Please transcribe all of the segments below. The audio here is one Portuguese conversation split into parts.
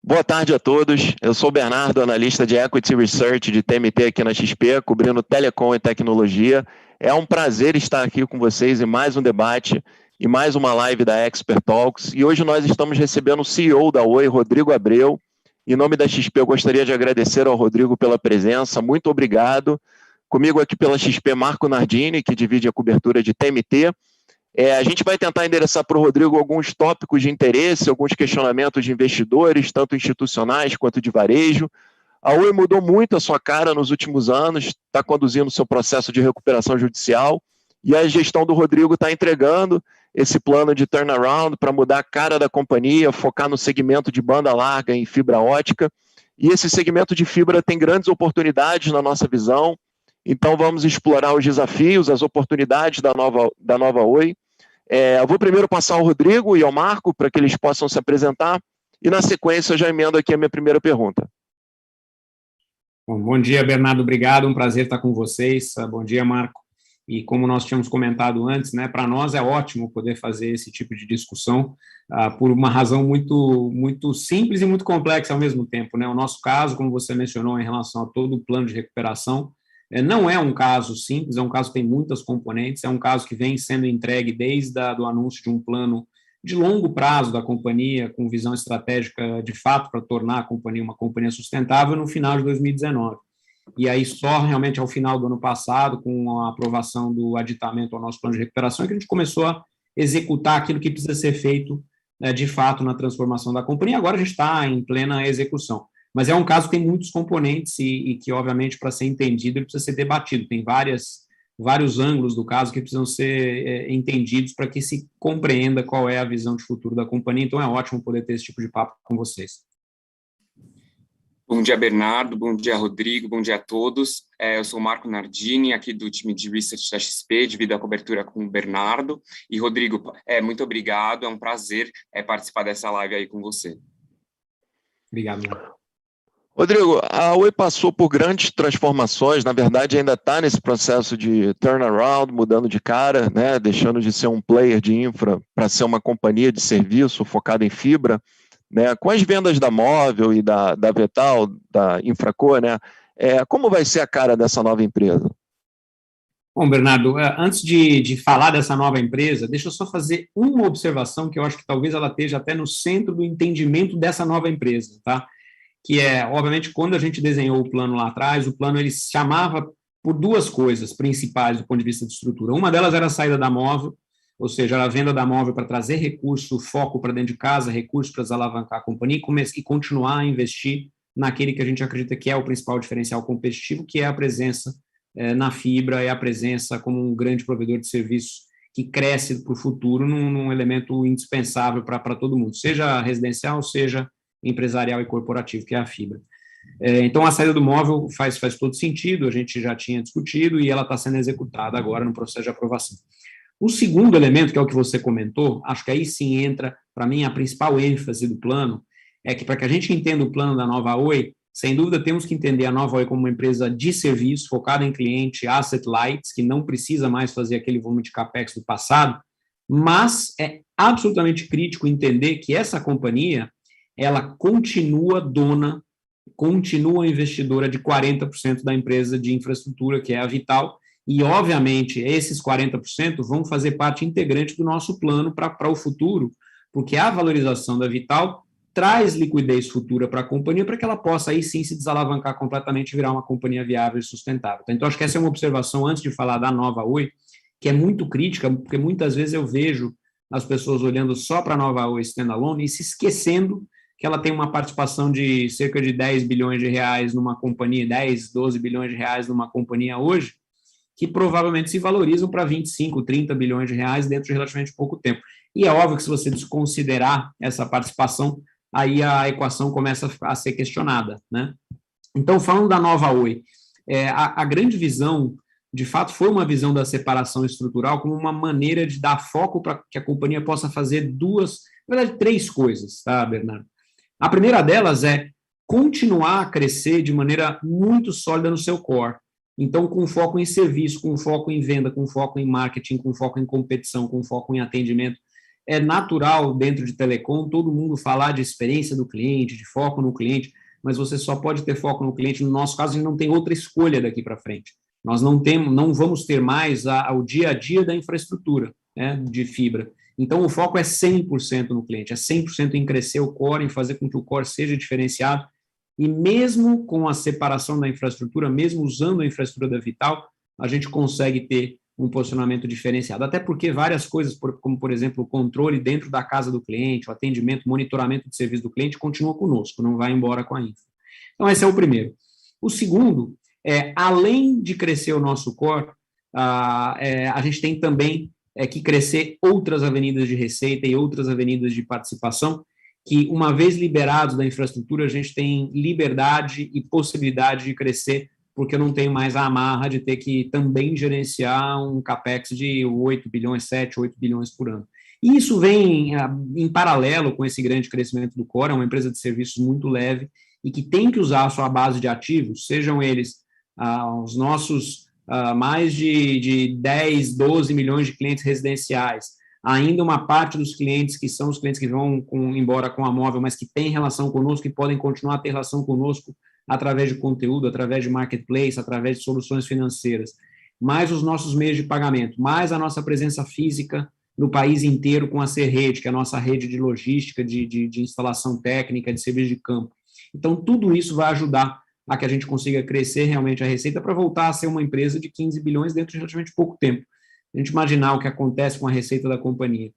Boa tarde a todos. Eu sou o Bernardo, analista de Equity Research de TMT aqui na XP, cobrindo telecom e tecnologia. É um prazer estar aqui com vocês em mais um debate e mais uma live da Expert Talks. E hoje nós estamos recebendo o CEO da Oi, Rodrigo Abreu. Em nome da XP, eu gostaria de agradecer ao Rodrigo pela presença. Muito obrigado. Comigo aqui pela XP, Marco Nardini, que divide a cobertura de TMT. A gente vai tentar endereçar para o Rodrigo alguns tópicos de interesse, alguns questionamentos de investidores, tanto institucionais quanto de varejo. A Oi mudou muito a sua cara nos últimos anos, está conduzindo o seu processo de recuperação judicial, e a gestão do Rodrigo está entregando esse plano de turnaround para mudar a cara da companhia, focar no segmento de banda larga em fibra ótica, e esse segmento de fibra tem grandes oportunidades na nossa visão, então vamos explorar os desafios, as oportunidades da nova Oi. Eu vou primeiro passar ao Rodrigo e ao Marco para que eles possam se apresentar e, na sequência, eu já emendo aqui a minha primeira pergunta. Bom dia, Bernardo, obrigado, um prazer estar com vocês. Bom dia, Marco. E como nós tínhamos comentado antes, né, para nós é ótimo poder fazer esse tipo de discussão por uma razão muito simples e muito complexa ao mesmo tempo, né? O nosso caso, como você mencionou, em relação a todo o plano de recuperação, não é um caso simples, é um caso que tem muitas componentes, é um caso que vem sendo entregue desde do anúncio de um plano de longo prazo da companhia, com visão estratégica de fato para tornar a companhia uma companhia sustentável no final de 2019. E aí só realmente ao final do ano passado, com a aprovação do aditamento ao nosso plano de recuperação, que a gente começou a executar aquilo que precisa ser feito de fato na transformação da companhia. Agora a gente está em plena execução. Mas é um caso que tem muitos componentes e que, obviamente, para ser entendido, ele precisa ser debatido. Tem vários ângulos do caso que precisam ser entendidos para que se compreenda qual é a visão de futuro da companhia. Então, é ótimo poder ter esse tipo de papo com vocês. Bom dia, Bernardo. Bom dia, Rodrigo. Bom dia a todos. Eu sou o Marco Nardini, aqui do time de Research da XP, divido a cobertura com o Bernardo. E, Rodrigo, muito obrigado. É um prazer participar dessa live aí com você. Obrigado, Marco. Rodrigo, a Oi passou por grandes transformações, na verdade ainda está nesse processo de turnaround, mudando de cara, né, deixando de ser um player de infra para ser uma companhia de serviço focada em fibra, né, com as vendas da Móvel e da Vetal, da Infraco, né, como vai ser a cara dessa nova empresa? Bom, Bernardo, antes de falar dessa nova empresa, deixa eu só fazer uma observação que eu acho que talvez ela esteja até no centro do entendimento dessa nova empresa, tá? Que obviamente, quando a gente desenhou o plano lá atrás, o plano ele se chamava por duas coisas principais do ponto de vista de estrutura. Uma delas era a saída da Móvel, ou seja, era a venda da Móvel para trazer recurso, foco para dentro de casa, recurso para desalavancar a companhia e continuar a investir naquele que a gente acredita que é o principal diferencial competitivo, que é a presença na fibra, é a presença como um grande provedor de serviços que cresce para o futuro num elemento indispensável para todo mundo, seja residencial, seja empresarial e corporativo, que é a fibra. Então, a saída do Móvel faz todo sentido, a gente já tinha discutido e ela está sendo executada agora no processo de aprovação. O segundo elemento, que é o que você comentou, acho que aí sim entra, para mim, a principal ênfase do plano, é que para que a gente entenda o plano da nova Oi, sem dúvida temos que entender a nova Oi como uma empresa de serviço, focada em cliente, asset light, que não precisa mais fazer aquele volume de capex do passado, mas é absolutamente crítico entender que essa companhia ela continua dona, continua investidora de 40% da empresa de infraestrutura, que é a Vital, e, obviamente, esses 40% vão fazer parte integrante do nosso plano para o futuro, porque a valorização da Vital traz liquidez futura para a companhia para que ela possa, aí sim, se desalavancar completamente e virar uma companhia viável e sustentável. Então, acho que essa é uma observação, antes de falar da nova Oi, que é muito crítica, porque muitas vezes eu vejo as pessoas olhando só para a nova Oi standalone e se esquecendo que ela tem uma participação de cerca de 10 bilhões de reais numa companhia, 10, 12 bilhões de reais numa companhia hoje, que provavelmente se valorizam para 25, 30 bilhões de reais dentro de relativamente pouco tempo. E é óbvio que se você desconsiderar essa participação, aí a equação começa a ser questionada, né? Então, falando da nova Oi, a grande visão, de fato, foi uma visão da separação estrutural como uma maneira de dar foco para que a companhia possa fazer na verdade, três coisas, tá, Bernardo? A primeira delas é continuar a crescer de maneira muito sólida no seu core. Então, com foco em serviço, com foco em venda, com foco em marketing, com foco em competição, com foco em atendimento. é natural dentro de telecom todo mundo falar de experiência do cliente, de foco no cliente, mas você só pode ter foco no cliente. No nosso caso, a gente não tem outra escolha daqui para frente. Nós não vamos ter mais o dia a dia da infraestrutura, né, de fibra. Então, o foco é 100% no cliente, é 100% em crescer o core, em fazer com que o core seja diferenciado, e mesmo com a separação da infraestrutura, mesmo usando a infraestrutura da Vital, a gente consegue ter um posicionamento diferenciado, até porque várias coisas, como, por exemplo, o controle dentro da casa do cliente, o atendimento, monitoramento de serviço do cliente, continua conosco, não vai embora com a infra. Então, esse é o primeiro. O segundo é, além de crescer o nosso core, a gente tem também que crescer outras avenidas de receita e outras avenidas de participação, que, uma vez liberados da infraestrutura, a gente tem liberdade e possibilidade de crescer, porque eu não tenho mais a amarra de ter que também gerenciar um capex de 8 bilhões, 7, 8 bilhões por ano. E isso vem em paralelo com esse grande crescimento do core, é uma empresa de serviços muito leve e que tem que usar a sua base de ativos, sejam eles os nossos mais de 10, 12 milhões de clientes residenciais, ainda uma parte dos clientes que são os clientes que vão embora com a móvel, mas que têm relação conosco e podem continuar a ter relação conosco através de conteúdo, através de marketplace, através de soluções financeiras, mais os nossos meios de pagamento, mais a nossa presença física no país inteiro com a Serrede, que é a nossa rede de logística, de instalação técnica, de serviço de campo. Então, tudo isso vai ajudar a que a gente consiga crescer realmente a receita para voltar a ser uma empresa de 15 bilhões dentro de relativamente pouco tempo. A gente imaginar o que acontece com a receita da companhia,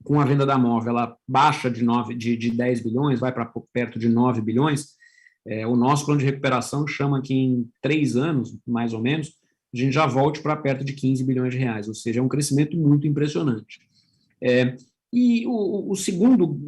com a venda da móvel, ela baixa de 10 bilhões, vai para perto de 9 bilhões, o nosso plano de recuperação chama que em 3 anos, mais ou menos, a gente já volte para perto de 15 bilhões de reais, ou seja, é um crescimento muito impressionante. E o segundo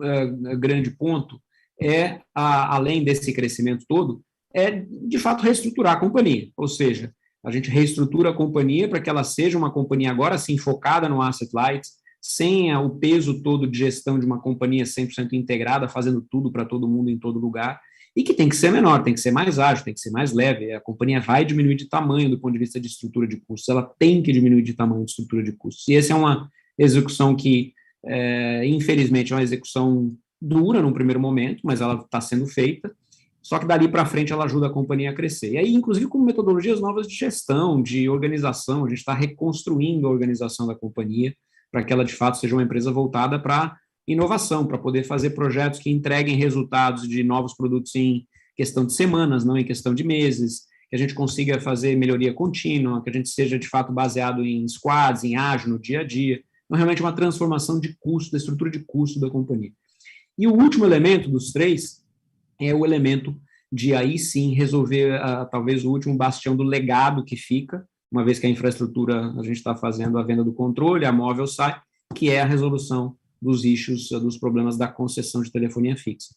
grande ponto é, além desse crescimento todo, é, de fato, reestruturar a companhia, ou seja, a gente reestrutura a companhia para que ela seja uma companhia agora sim focada no asset light, sem o peso todo de gestão de uma companhia 100% integrada, fazendo tudo para todo mundo em todo lugar, e que tem que ser menor, tem que ser mais ágil, tem que ser mais leve. A companhia vai diminuir de tamanho do ponto de vista de estrutura de custos, ela tem que diminuir de tamanho de estrutura de custos. E essa é uma execução que, infelizmente, é uma execução dura num primeiro momento, mas ela está sendo feita, só que dali para frente ela ajuda a companhia a crescer. E aí, inclusive, com metodologias novas de gestão, de organização, a gente está reconstruindo a organização da companhia para que ela, de fato, seja uma empresa voltada para inovação, para poder fazer projetos que entreguem resultados de novos produtos em questão de semanas, não em questão de meses, que a gente consiga fazer melhoria contínua, que a gente seja, de fato, baseado em squads, em ágil, no dia a dia. Então, realmente, uma transformação de custo, da estrutura de custo da companhia. E o último elemento dos três é o elemento de, aí sim, resolver talvez o último bastião do legado que fica, uma vez que a infraestrutura, a gente está fazendo a venda do controle, a móvel sai, que é a resolução dos issues, dos problemas da concessão de telefonia fixa.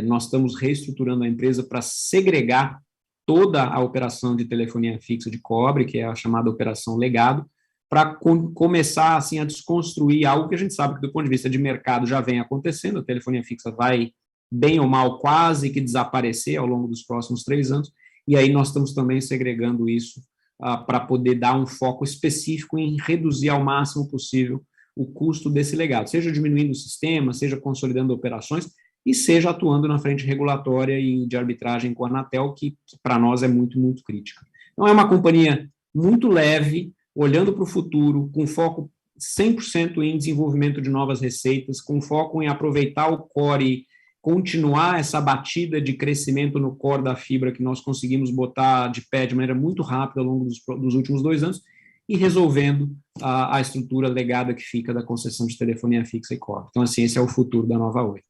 Nós estamos reestruturando a empresa para segregar toda a operação de telefonia fixa de cobre, que é a chamada operação legado, para começar assim, a desconstruir algo que a gente sabe que, do ponto de vista de mercado, já vem acontecendo. A telefonia fixa vai, bem ou mal, quase que desaparecer ao longo dos próximos 3 anos, e aí nós estamos também segregando isso para poder dar um foco específico em reduzir ao máximo possível o custo desse legado, seja diminuindo o sistema, seja consolidando operações, e seja atuando na frente regulatória e de arbitragem com a Anatel, que para nós é muito, muito crítica. Então, é uma companhia muito leve, olhando para o futuro, com foco 100% em desenvolvimento de novas receitas, com foco em aproveitar o core e continuar essa batida de crescimento no core da fibra que nós conseguimos botar de pé de maneira muito rápida ao longo dos últimos 2 anos, e resolvendo a estrutura legada que fica da concessão de telefonia fixa e cobre. Então, assim, esse é o futuro da Nova Oi.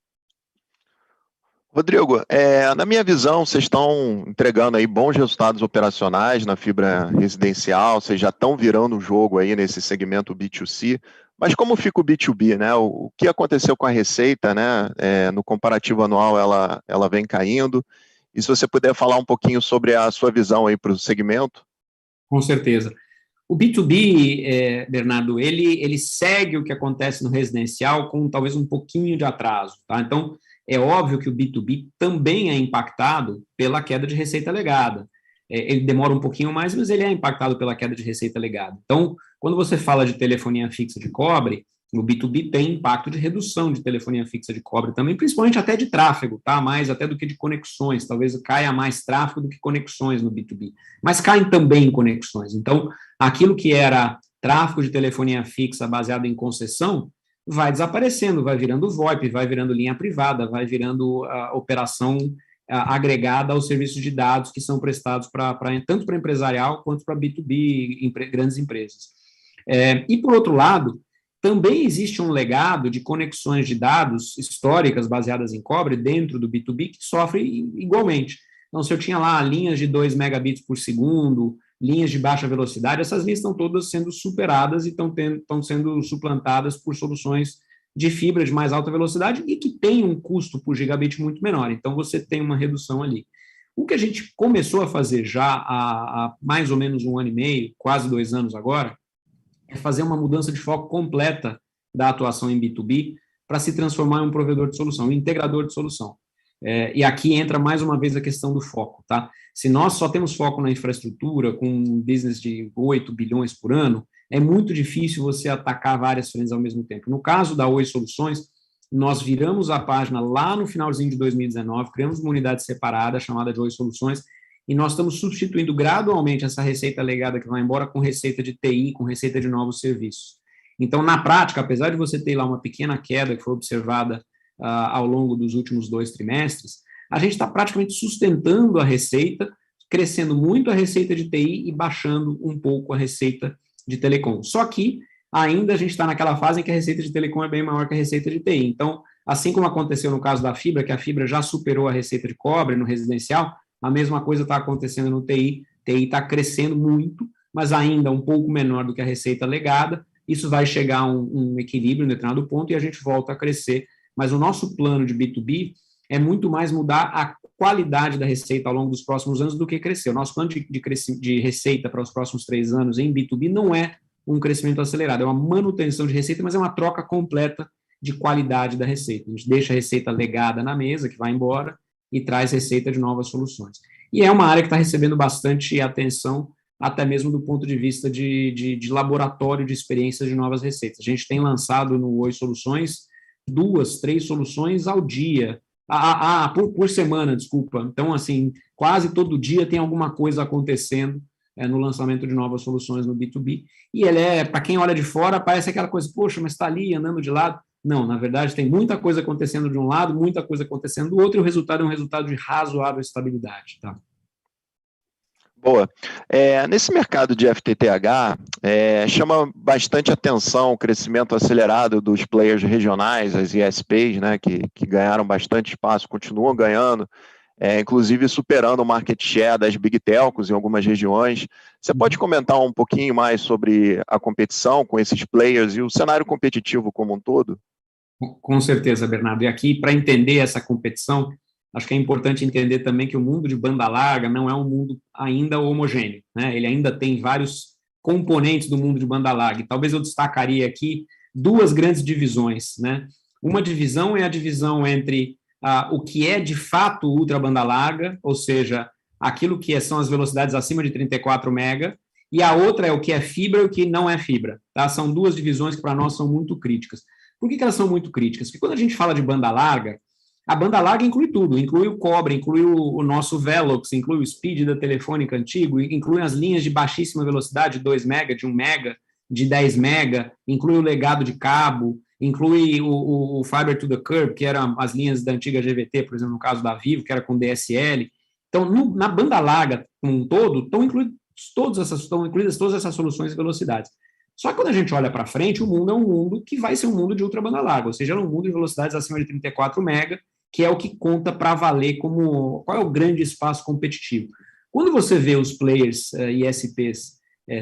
Rodrigo, na minha visão, vocês estão entregando aí bons resultados operacionais na fibra residencial, vocês já estão virando o jogo aí nesse segmento B2C, mas como fica o B2B, né? O que aconteceu com a receita, né? No comparativo anual ela vem caindo, e se você puder falar um pouquinho sobre a sua visão aí para o segmento? Com certeza. O B2B, Bernardo, ele segue o que acontece no residencial com talvez um pouquinho de atraso, tá? Então, é óbvio que o B2B também é impactado pela queda de receita legada. Ele demora um pouquinho mais, mas ele é impactado pela queda de receita legada. Então, quando você fala de telefonia fixa de cobre, O B2B tem impacto de redução de telefonia fixa de cobre também, principalmente até de tráfego, tá? Mais até do que de conexões. Talvez caia mais tráfego do que conexões no B2B. Mas caem também conexões. Então, aquilo que era tráfego de telefonia fixa baseado em concessão vai desaparecendo, vai virando VoIP, vai virando linha privada, vai virando operação agregada aos serviços de dados que são prestados tanto para empresarial quanto para B2B, grandes empresas. E, por outro lado, também existe um legado de conexões de dados históricas baseadas em cobre dentro do B2B que sofre igualmente. Então, se eu tinha lá linhas de 2 megabits por segundo, linhas de baixa velocidade, essas linhas estão todas sendo superadas e estão sendo suplantadas por soluções de fibra de mais alta velocidade e que tem um custo por gigabit muito menor. Então, você tem uma redução ali. O que a gente começou a fazer já há mais ou menos 1 ano e meio, quase 2 anos agora, é fazer uma mudança de foco completa da atuação em B2B para se transformar em um provedor de solução, um integrador de solução. E aqui entra mais uma vez a questão do foco, tá? Se nós só temos foco na infraestrutura, com um business de 8 bilhões por ano, é muito difícil você atacar várias frentes ao mesmo tempo. No caso da Oi Soluções, nós viramos a página lá no finalzinho de 2019, criamos uma unidade separada chamada de Oi Soluções, e nós estamos substituindo gradualmente essa receita legada que vai embora com receita de TI, com receita de novos serviços. Então, na prática, apesar de você ter lá uma pequena queda que foi observada ao longo dos últimos 2 trimestres, a gente está praticamente sustentando a receita, crescendo muito a receita de TI e baixando um pouco a receita de telecom. Só que ainda a gente está naquela fase em que a receita de telecom é bem maior que a receita de TI. Então, assim como aconteceu no caso da fibra, que a fibra já superou a receita de cobre no residencial, a mesma coisa está acontecendo no TI. TI está crescendo muito, mas ainda um pouco menor do que a receita legada. Isso vai chegar a um equilíbrio em determinado ponto e a gente volta a crescer. Mas o nosso plano de B2B é muito mais mudar a qualidade da receita ao longo dos próximos anos do que crescer. O nosso plano de receita para os próximos 3 anos em B2B não é um crescimento acelerado, é uma manutenção de receita, mas é uma troca completa de qualidade da receita. A gente deixa a receita legada na mesa, que vai embora, e traz receita de novas soluções. E é uma área que está recebendo bastante atenção, até mesmo do ponto de vista de laboratório de experiências de novas receitas. A gente tem lançado no Oi Soluções 2, 3 soluções ao dia, por semana, desculpa. Então, assim, quase todo dia tem alguma coisa acontecendo no lançamento de novas soluções no B2B, e ele para quem olha de fora, parece aquela coisa, poxa, mas está ali, andando de lado. Não, na verdade, tem muita coisa acontecendo de um lado, muita coisa acontecendo do outro, e o resultado é um resultado de razoável estabilidade, tá? Boa. Nesse mercado de FTTH, chama bastante atenção o crescimento acelerado dos players regionais, as ISPs, né, que ganharam bastante espaço, continuam ganhando, inclusive superando o market share das Big Telcos em algumas regiões. Você pode comentar um pouquinho mais sobre a competição com esses players e o cenário competitivo como um todo? Com certeza, Bernardo. E aqui, para entender essa competição, acho que é importante entender também que o mundo de banda larga não é um mundo ainda homogêneo, né? Ele ainda tem vários componentes do mundo de banda larga. E talvez eu destacaria aqui 2 grandes divisões, né? Uma divisão é a divisão entre o que é de fato ultra banda larga, ou seja, aquilo que são as velocidades acima de 34 mega, e a outra é o que é fibra e o que não é fibra, tá? São 2 divisões que para nós são muito críticas. Por que elas são muito críticas? Porque quando a gente fala de banda larga, a banda larga inclui tudo, inclui o cobre, inclui o nosso Velox, inclui o Speed da Telefônica antigo, inclui as linhas de baixíssima velocidade, de 2 mega, de 1 mega, de 10 mega, inclui o legado de cabo, inclui o Fiber to the Curb, que eram as linhas da antiga GVT, por exemplo, no caso da Vivo, que era com DSL. Então, na banda larga como um todo, estão incluídas todas essas soluções e velocidades. Só que quando a gente olha para frente, o mundo é um mundo que vai ser um mundo de ultra banda larga, ou seja, é um mundo de velocidades acima de 34 mega, que é o que conta para valer qual é o grande espaço competitivo. Quando você vê os players ISPs,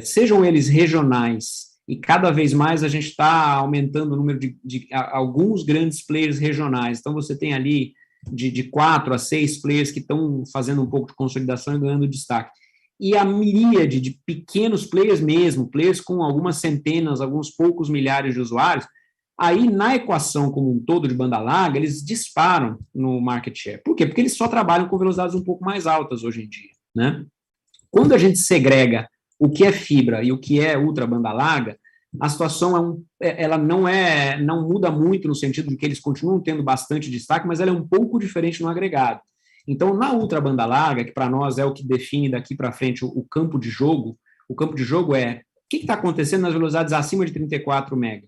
sejam eles regionais, e cada vez mais a gente está aumentando o número de alguns grandes players regionais, então você tem ali de 4 a 6 players que estão fazendo um pouco de consolidação e ganhando destaque. E a miríade de pequenos players mesmo, players com algumas centenas, alguns poucos milhares de usuários, aí na equação como um todo de banda larga, eles disparam no market share. Por quê? Porque eles só trabalham com velocidades um pouco mais altas hoje em dia, né? Quando a gente segrega o que é fibra e o que é ultra banda larga, a situação ela não muda muito no sentido de que eles continuam tendo bastante destaque, mas ela é um pouco diferente no agregado. Então, na ultra banda larga, que para nós é o que define daqui para frente o campo de jogo, o campo de jogo é o que está acontecendo nas velocidades acima de 34 MB.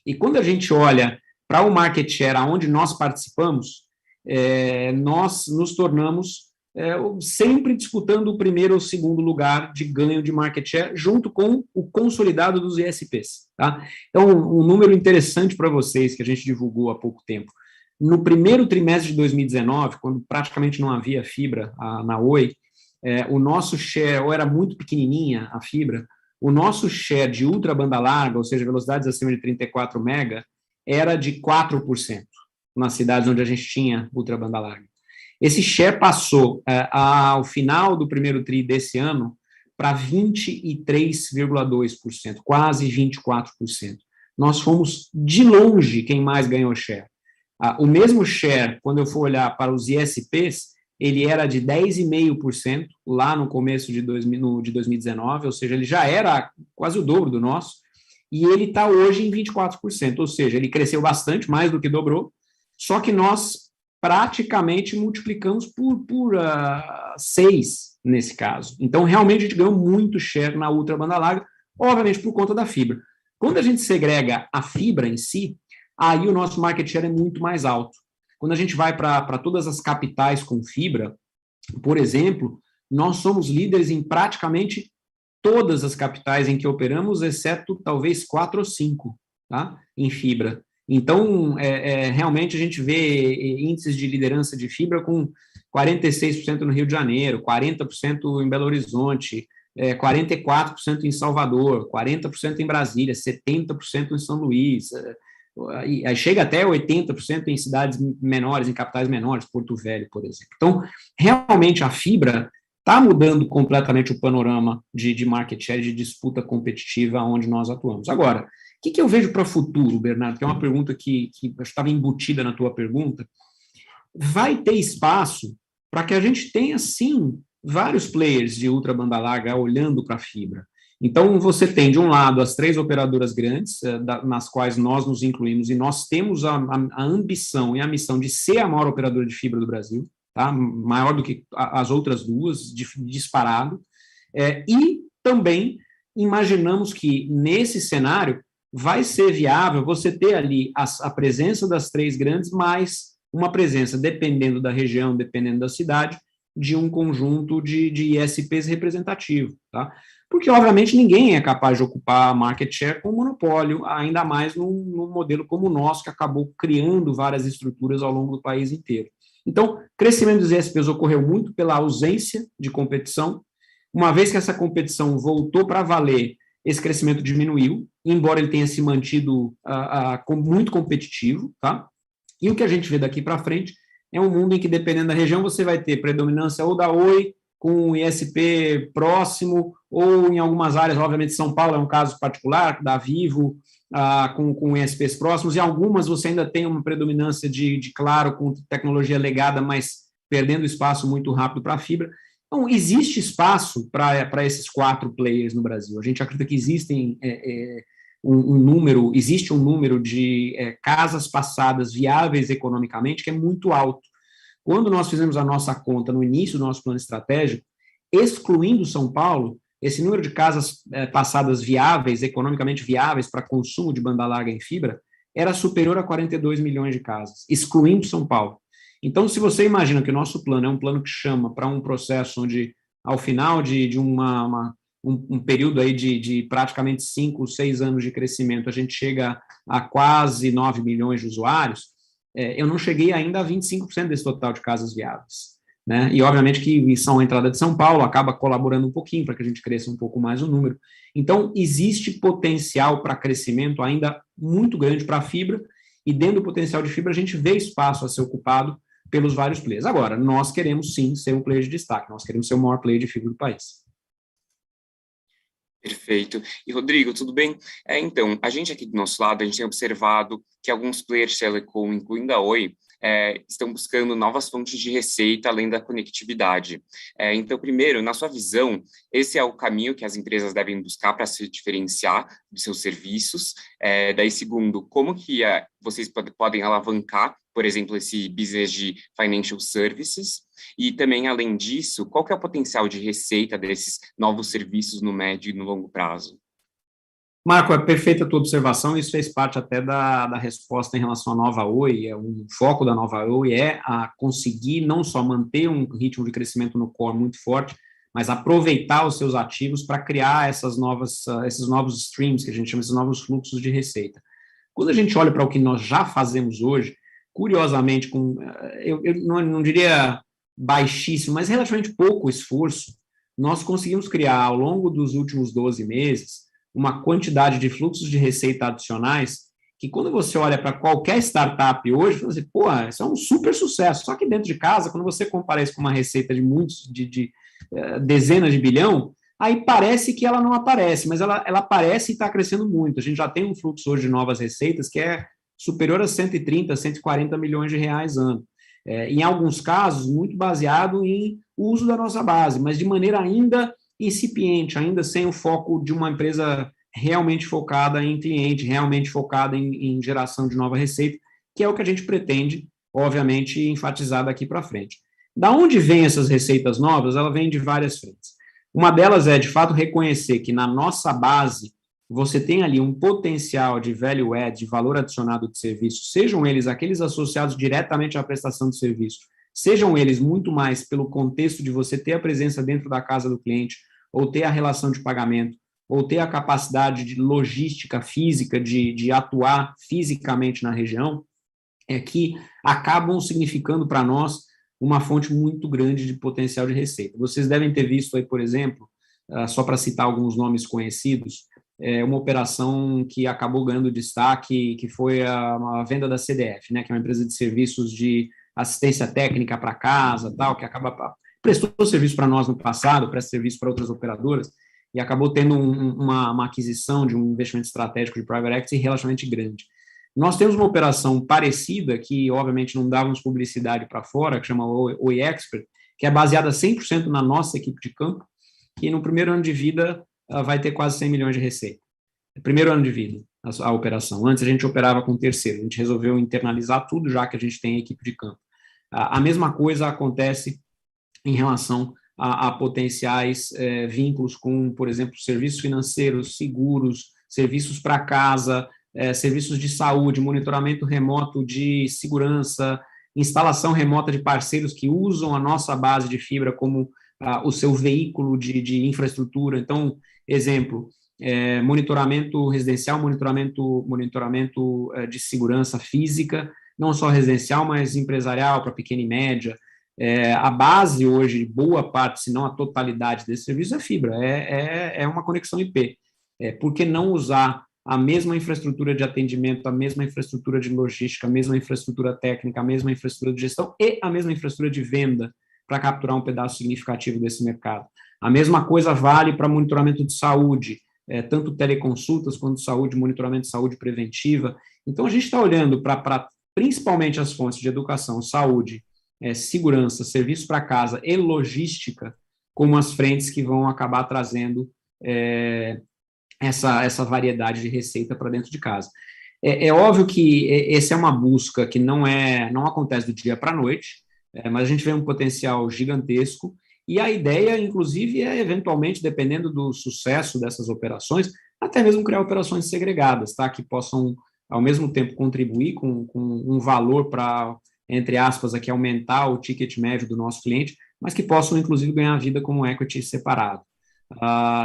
E quando a gente olha para o market share, aonde nós participamos, nós nos tornamos sempre disputando o primeiro ou segundo lugar de ganho de market share, junto com o consolidado dos ISPs. Tá? Então, um número interessante para vocês, que a gente divulgou há pouco tempo. No primeiro trimestre de 2019, quando praticamente não havia fibra na Oi, o nosso share, ou era muito pequenininha a fibra, o nosso share de ultra banda larga, ou seja, velocidades acima de 34 MB, era de 4% nas cidades onde a gente tinha ultra banda larga. Esse share passou, ao final do primeiro TRI desse ano, para 23,2%, quase 24%. Nós fomos, de longe, quem mais ganhou share. O mesmo share, quando eu for olhar para os ISPs, ele era de 10,5% lá no começo de 2019, ou seja, ele já era quase o dobro do nosso, e ele está hoje em 24%, ou seja, ele cresceu bastante, mais do que dobrou, só que nós praticamente multiplicamos por 6 nesse caso. Então, realmente, a gente ganhou muito share na ultra banda larga, obviamente por conta da fibra. Quando a gente segrega a fibra em si, aí o nosso market share é muito mais alto. Quando a gente vai para todas as capitais com fibra, por exemplo, nós somos líderes em praticamente todas as capitais em que operamos, exceto talvez 4 ou 5, tá? Em fibra. Então, realmente a gente vê índices de liderança de fibra com 46% no Rio de Janeiro, 40% em Belo Horizonte, 44% em Salvador, 40% em Brasília, 70% em São Luís, aí chega até 80% em cidades menores, em capitais menores, Porto Velho, por exemplo. Então, realmente a fibra está mudando completamente o panorama de market share, de disputa competitiva onde nós atuamos. Agora, o que eu vejo para o futuro, Bernardo? Que é uma pergunta que estava embutida na tua pergunta. Vai ter espaço para que a gente tenha, sim, vários players de ultra banda larga olhando para a fibra. Então, você tem, de um lado, as 3 operadoras grandes, nas quais nós nos incluímos, e nós temos a ambição e a missão de ser a maior operadora de fibra do Brasil, tá? Maior do que as outras duas, disparado. E também imaginamos que, nesse cenário, vai ser viável você ter ali a presença das 3 grandes, mais uma presença, dependendo da região, dependendo da cidade, de um conjunto de ISPs representativo, tá? Porque, obviamente, ninguém é capaz de ocupar a market share com monopólio, ainda mais num modelo como o nosso, que acabou criando várias estruturas ao longo do país inteiro. Então, o crescimento dos ISPs ocorreu muito pela ausência de competição. Uma vez que essa competição voltou para valer, esse crescimento diminuiu, embora ele tenha se mantido muito competitivo, tá? E o que a gente vê daqui para frente é um mundo em que, dependendo da região, você vai ter predominância ou da Oi, com o ISP próximo, ou em algumas áreas, obviamente São Paulo é um caso particular, da Vivo, com ISPs próximos, e algumas você ainda tem uma predominância de Claro, com tecnologia legada, mas perdendo espaço muito rápido para a fibra. Então, existe espaço para esses 4 players no Brasil. A gente acredita que existe um número de casas passadas viáveis economicamente que é muito alto. Quando nós fizemos a nossa conta no início do nosso plano estratégico, excluindo São Paulo, esse número de casas passadas viáveis, economicamente viáveis para consumo de banda larga em fibra, era superior a 42 milhões de casas, excluindo São Paulo. Então, se você imagina que o nosso plano é um plano que chama para um processo onde, ao final de um período aí de praticamente 5, 6 anos de crescimento, a gente chega a quase 9 milhões de usuários, eu não cheguei ainda a 25% desse total de casas viáveis, né? E, obviamente, que são a entrada de São Paulo acaba colaborando um pouquinho para que a gente cresça um pouco mais o número. Então, existe potencial para crescimento ainda muito grande para a fibra, e dentro do potencial de fibra a gente vê espaço a ser ocupado pelos vários players. Agora, nós queremos, sim, ser um player de destaque, nós queremos ser o maior player de fibra do país. Perfeito. E, Rodrigo, tudo bem? Então, a gente aqui do nosso lado, a gente tem observado que alguns players de telecom, incluindo a Oi, estão buscando novas fontes de receita além da conectividade. Então, primeiro, na sua visão, esse é o caminho que as empresas devem buscar para se diferenciar de seus serviços. Daí, segundo, como que vocês podem alavancar, por exemplo, esse business de financial services? E também, além disso, qual que é o potencial de receita desses novos serviços no médio e no longo prazo? Marco, é perfeita a tua observação, isso fez parte até da resposta em relação à Nova Oi. Um foco da Nova Oi é a conseguir não só manter um ritmo de crescimento no core muito forte, mas aproveitar os seus ativos para criar esses novos streams, que a gente chama, esses novos fluxos de receita. Quando a gente olha para o que nós já fazemos hoje, curiosamente, eu não diria baixíssimo, mas relativamente pouco esforço, nós conseguimos criar, ao longo dos últimos 12 meses, uma quantidade de fluxos de receita adicionais que, quando você olha para qualquer startup hoje, você diz, pô, isso é um super sucesso. Só que dentro de casa, quando você compara isso com uma receita de dezenas de bilhão, aí parece que ela não aparece, mas ela aparece e está crescendo muito. A gente já tem um fluxo hoje de novas receitas que é superior a 130, 140 milhões de reais ano. Em alguns casos, muito baseado em uso da nossa base, mas de maneira ainda incipiente, ainda sem o foco de uma empresa realmente focada em cliente, realmente focada em geração de nova receita, que é o que a gente pretende, obviamente, enfatizar daqui para frente. Da onde vêm essas receitas novas? Ela vem de várias frentes. Uma delas é, de fato, reconhecer que na nossa base você tem ali um potencial de value add, de valor adicionado de serviço, sejam eles aqueles associados diretamente à prestação de serviço, sejam eles muito mais pelo contexto de você ter a presença dentro da casa do cliente, ou ter a relação de pagamento, ou ter a capacidade de logística física, de atuar fisicamente na região, que acabam significando para nós uma fonte muito grande de potencial de receita. Vocês devem ter visto aí, por exemplo, só para citar alguns nomes conhecidos, uma operação que acabou ganhando destaque, que foi a venda da CDF, né, que é uma empresa de serviços de assistência técnica para casa, tal, que prestou serviço para nós no passado, presta serviço para outras operadoras, e acabou tendo uma aquisição de um investimento estratégico de private equity relativamente grande. Nós temos uma operação parecida, que obviamente não dávamos publicidade para fora, que chama Oi Expert, que é baseada 100% na nossa equipe de campo, que no primeiro ano de vida vai ter quase 100 milhões de receita. Primeiro ano de vida, a operação. Antes a gente operava com terceiro, a gente resolveu internalizar tudo, já que a gente tem a equipe de campo. A mesma coisa acontece em relação a potenciais vínculos com, por exemplo, serviços financeiros, seguros, serviços para casa, serviços de saúde, monitoramento remoto de segurança, instalação remota de parceiros que usam a nossa base de fibra como o seu veículo de infraestrutura. Então, exemplo, monitoramento residencial, monitoramento de segurança física, não só residencial, mas empresarial, para pequena e média. A base hoje, boa parte, se não a totalidade desse serviço, é fibra, é uma conexão IP. Por que não usar a mesma infraestrutura de atendimento, a mesma infraestrutura de logística, a mesma infraestrutura técnica, a mesma infraestrutura de gestão e a mesma infraestrutura de venda para capturar um pedaço significativo desse mercado? A mesma coisa vale para monitoramento de saúde, tanto teleconsultas quanto saúde, monitoramento de saúde preventiva. Então, a gente está olhando para principalmente as fontes de educação, saúde, segurança, serviço para casa e logística como as frentes que vão acabar trazendo essa variedade de receita para dentro de casa. É óbvio que essa é uma busca que não acontece do dia para a noite, mas a gente vê um potencial gigantesco, e a ideia, inclusive, é, eventualmente, dependendo do sucesso dessas operações, até mesmo criar operações segregadas, tá? Que possam, ao mesmo tempo, contribuir com um valor para, entre aspas, aqui, aumentar o ticket médio do nosso cliente, mas que possam, inclusive, ganhar vida como equity separado.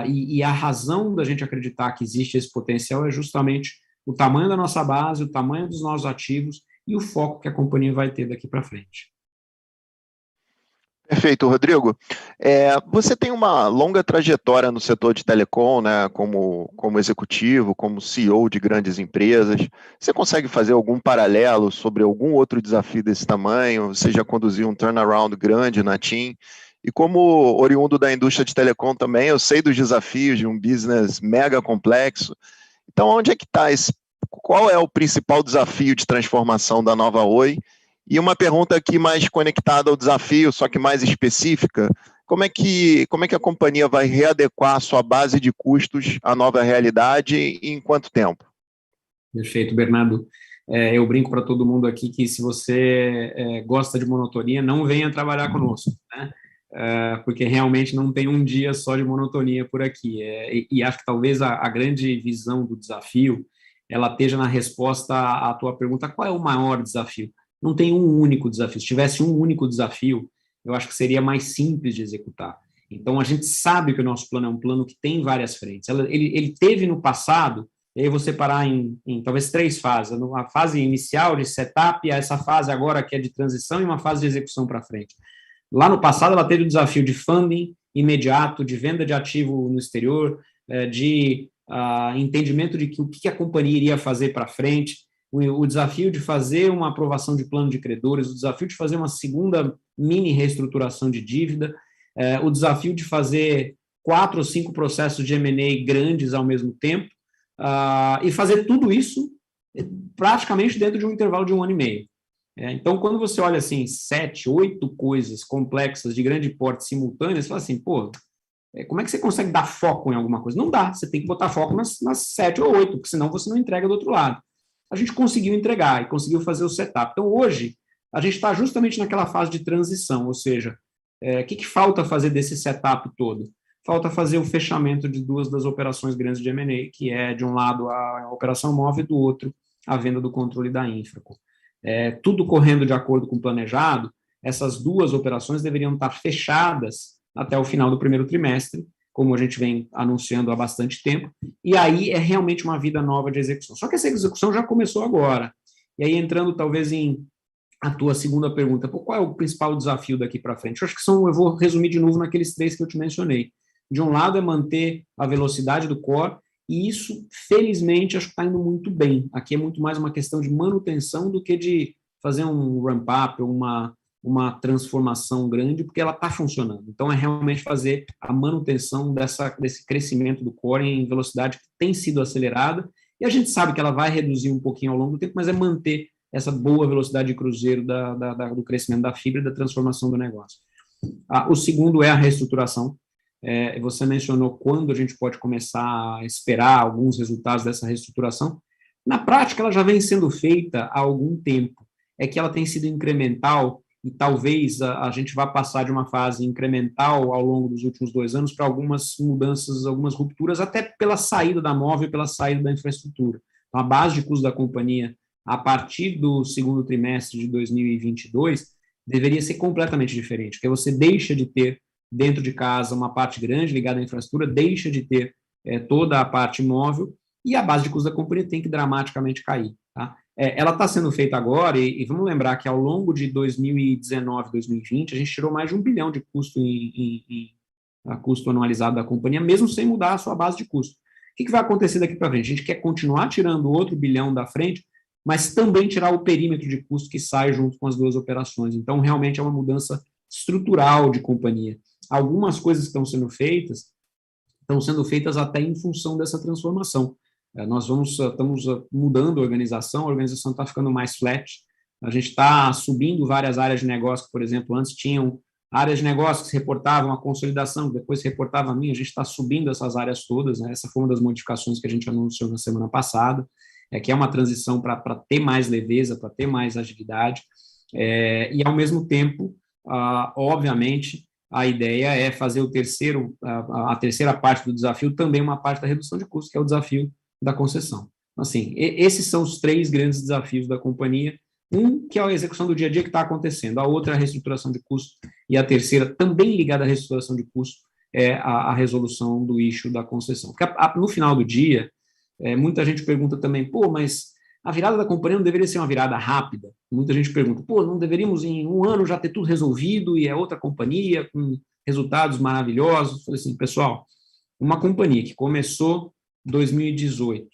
E a razão da gente acreditar que existe esse potencial é justamente o tamanho da nossa base, o tamanho dos nossos ativos e o foco que a companhia vai ter daqui para frente. Perfeito, Rodrigo. Você tem uma longa trajetória no setor de telecom, né, como executivo, como CEO de grandes empresas. Você consegue fazer algum paralelo sobre algum outro desafio desse tamanho? Você já conduziu um turnaround grande na TIM. E como oriundo da indústria de telecom também, eu sei dos desafios de um business mega complexo. Então, onde é que está qual é o principal desafio de transformação da Nova Oi? E uma pergunta aqui mais conectada ao desafio, só que mais específica, como é que a companhia vai readequar a sua base de custos à nova realidade e em quanto tempo? Perfeito, Bernardo. Eu brinco para todo mundo aqui que se você gosta de monotonia, não venha trabalhar conosco, né? Porque realmente não tem um dia só de monotonia por aqui. E acho que talvez a grande visão do desafio, ela esteja na resposta à tua pergunta, qual é o maior desafio? Não tem um único desafio. Se tivesse um único desafio, eu acho que seria mais simples de executar. Então, a gente sabe que o nosso plano é um plano que tem várias frentes. Ele teve no passado, e aí eu vou separar em talvez 3 fases. A fase inicial de setup, essa fase agora que é de transição e uma fase de execução para frente. Lá no passado, ela teve o desafio de funding imediato, de venda de ativo no exterior, de entendimento de o que a companhia iria fazer para frente, o desafio de fazer uma aprovação de plano de credores, o desafio de fazer uma segunda mini reestruturação de dívida, o desafio de fazer 4 ou 5 processos de M&A grandes ao mesmo tempo, e fazer tudo isso praticamente dentro de um intervalo de 1 ano e meio. Então, quando você olha assim, 7, 8 coisas complexas de grande porte simultâneas, você fala assim, pô, como é que você consegue dar foco em alguma coisa? Não dá, você tem que botar foco nas 7 ou 8, porque senão você não entrega do outro lado. A gente conseguiu entregar e conseguiu fazer o setup. Então, hoje, a gente está justamente naquela fase de transição, ou seja, o que falta fazer desse setup todo? Falta fazer o fechamento de 2 das operações grandes de M&A, que é, de um lado, a operação móvel e do outro, a venda do controle da Infraco. Tudo correndo de acordo com o planejado, essas 2 operações deveriam estar fechadas até o final do primeiro trimestre, como a gente vem anunciando há bastante tempo, e aí é realmente uma vida nova de execução. Só que essa execução já começou agora. E aí, entrando talvez em a tua segunda pergunta, qual é o principal desafio daqui para frente? Eu acho que eu vou resumir de novo naqueles 3 que eu te mencionei. De um lado é manter a velocidade do core, e isso, felizmente, acho que está indo muito bem. Aqui é muito mais uma questão de manutenção do que de fazer um ramp-up ou uma transformação grande, porque ela está funcionando. Então, é realmente fazer a manutenção desse crescimento do core em velocidade que tem sido acelerada, e a gente sabe que ela vai reduzir um pouquinho ao longo do tempo, mas é manter essa boa velocidade de cruzeiro do crescimento da fibra e da transformação do negócio. O segundo é a reestruturação. Você mencionou quando a gente pode começar a esperar alguns resultados dessa reestruturação. Na prática, ela já vem sendo feita há algum tempo. É que ela tem sido incremental e talvez a gente vá passar de uma fase incremental ao longo dos últimos 2 anos para algumas mudanças, algumas rupturas, até pela saída da móvel e pela saída da infraestrutura. Então, a base de custo da companhia, a partir do segundo trimestre de 2022, deveria ser completamente diferente, porque você deixa de ter dentro de casa uma parte grande ligada à infraestrutura, deixa de ter toda a parte móvel, e a base de custo da companhia tem que dramaticamente cair. Tá? Ela está sendo feita agora, e vamos lembrar que ao longo de 2019, 2020, a gente tirou mais de $1 bilhão de custo em custo anualizado da companhia, mesmo sem mudar a sua base de custo. O que vai acontecer daqui para frente? A gente quer continuar tirando outro bilhão da frente, mas também tirar o perímetro de custo que sai junto com as 2 operações. Então, realmente é uma mudança estrutural de companhia. Algumas coisas que estão sendo feitas até em função dessa transformação. Nós estamos mudando a organização está ficando mais flat, a gente está subindo várias áreas de negócio, por exemplo, antes tinham áreas de negócio que se reportavam a consolidação, depois se reportava a mim, a gente está subindo essas áreas todas, né? Essa foi uma das modificações que a gente anunciou na semana passada, que é uma transição para ter mais leveza, para ter mais agilidade, e ao mesmo tempo, obviamente, a ideia é fazer a terceira parte do desafio também uma parte da redução de custos, que é o desafio da concessão. Assim, esses são os 3 grandes desafios da companhia. Um, que é a execução do dia a dia que está acontecendo, a outra é a reestruturação de custo, e a terceira, também ligada à reestruturação de custo, é a resolução do issue da concessão. Porque no final do dia, muita gente pergunta também, mas a virada da companhia não deveria ser uma virada rápida? Muita gente pergunta, não deveríamos em 1 ano já ter tudo resolvido e é outra companhia com resultados maravilhosos? Eu falei assim, pessoal, uma companhia que começou 2018,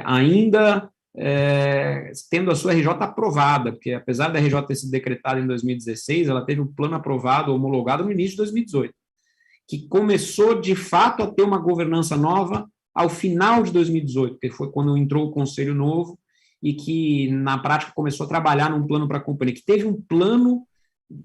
ainda tendo a sua RJ aprovada, porque apesar da RJ ter sido decretada em 2016, ela teve um plano aprovado, homologado no início de 2018, que começou de fato a ter uma governança nova ao final de 2018, que foi quando entrou o conselho novo, e que, na prática, começou a trabalhar num plano para a companhia, que teve um plano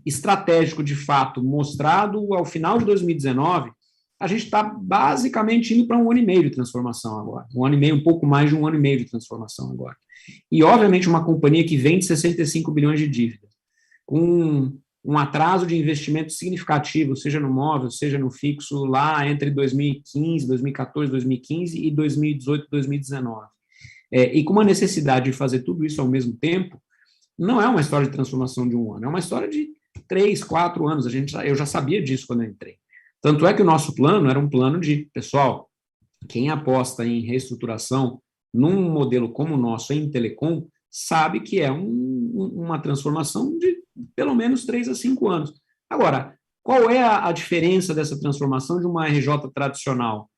estratégico, de fato, mostrado ao final de 2019, a gente está basicamente indo para um ano e meio de transformação agora. Um ano e meio, um pouco mais de um ano e meio de transformação agora. E, obviamente, uma companhia que vende 65 bilhões de dívida, com um atraso de investimento significativo, seja no móvel, seja no fixo, lá entre 2015, 2014, 2015 e 2018, 2019. E com uma necessidade de fazer tudo isso ao mesmo tempo, não é uma história de transformação de um ano, é uma história de 3, 4 anos. Eu já sabia disso quando eu entrei. Tanto é que o nosso plano era um plano de, pessoal, quem aposta em reestruturação num modelo como o nosso em telecom, sabe que é uma transformação de pelo menos 3 a 5 anos. Agora, qual é a diferença dessa transformação de uma RJ tradicional?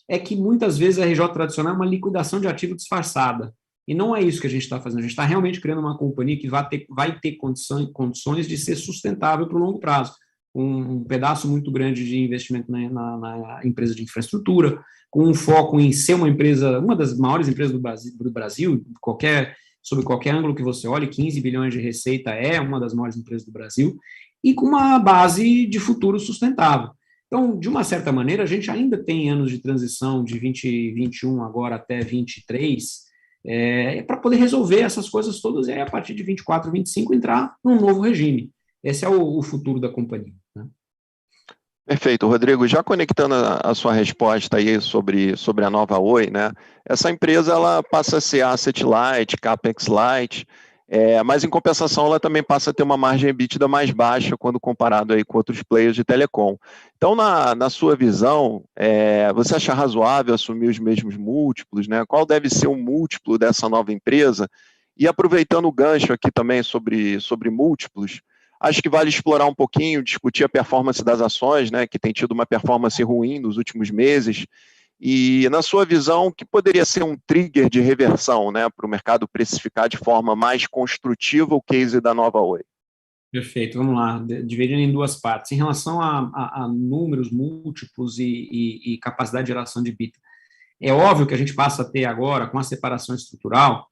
É que muitas vezes a RJ tradicional é uma liquidação de ativo disfarçada. E não é isso que a gente está fazendo. A gente está realmente criando uma companhia que vai ter condições de ser sustentável para o longo prazo. Um pedaço muito grande de investimento na empresa de infraestrutura, com um foco em ser uma das maiores empresas do Brasil, sob qualquer ângulo que você olhe, 15 bilhões de receita é uma das maiores empresas do Brasil, e com uma base de futuro sustentável. Então, de uma certa maneira, a gente ainda tem anos de transição de 2021 agora até 2023, para poder resolver essas coisas todas, e aí, a partir de 24, 25, entrar num novo regime. Esse é o futuro da companhia. Né? Perfeito, Rodrigo. Já conectando a sua resposta aí sobre a nova Oi, né? Essa empresa ela passa a ser asset light, capex light, mas em compensação ela também passa a ter uma margem EBITDA mais baixa quando comparado aí com outros players de telecom. Então, na sua visão, você acha razoável assumir os mesmos múltiplos, né? Qual deve ser o múltiplo dessa nova empresa? E aproveitando o gancho aqui também sobre múltiplos, acho que vale explorar um pouquinho, discutir a performance das ações, né, que tem tido uma performance ruim nos últimos meses, e, na sua visão, que poderia ser um trigger de reversão, né, para o mercado precificar de forma mais construtiva o case da nova Oi? Perfeito, vamos lá, dividindo em duas partes. Em relação a números múltiplos e capacidade de geração de EBITDA, é óbvio que a gente passa a ter agora, com a separação estrutural,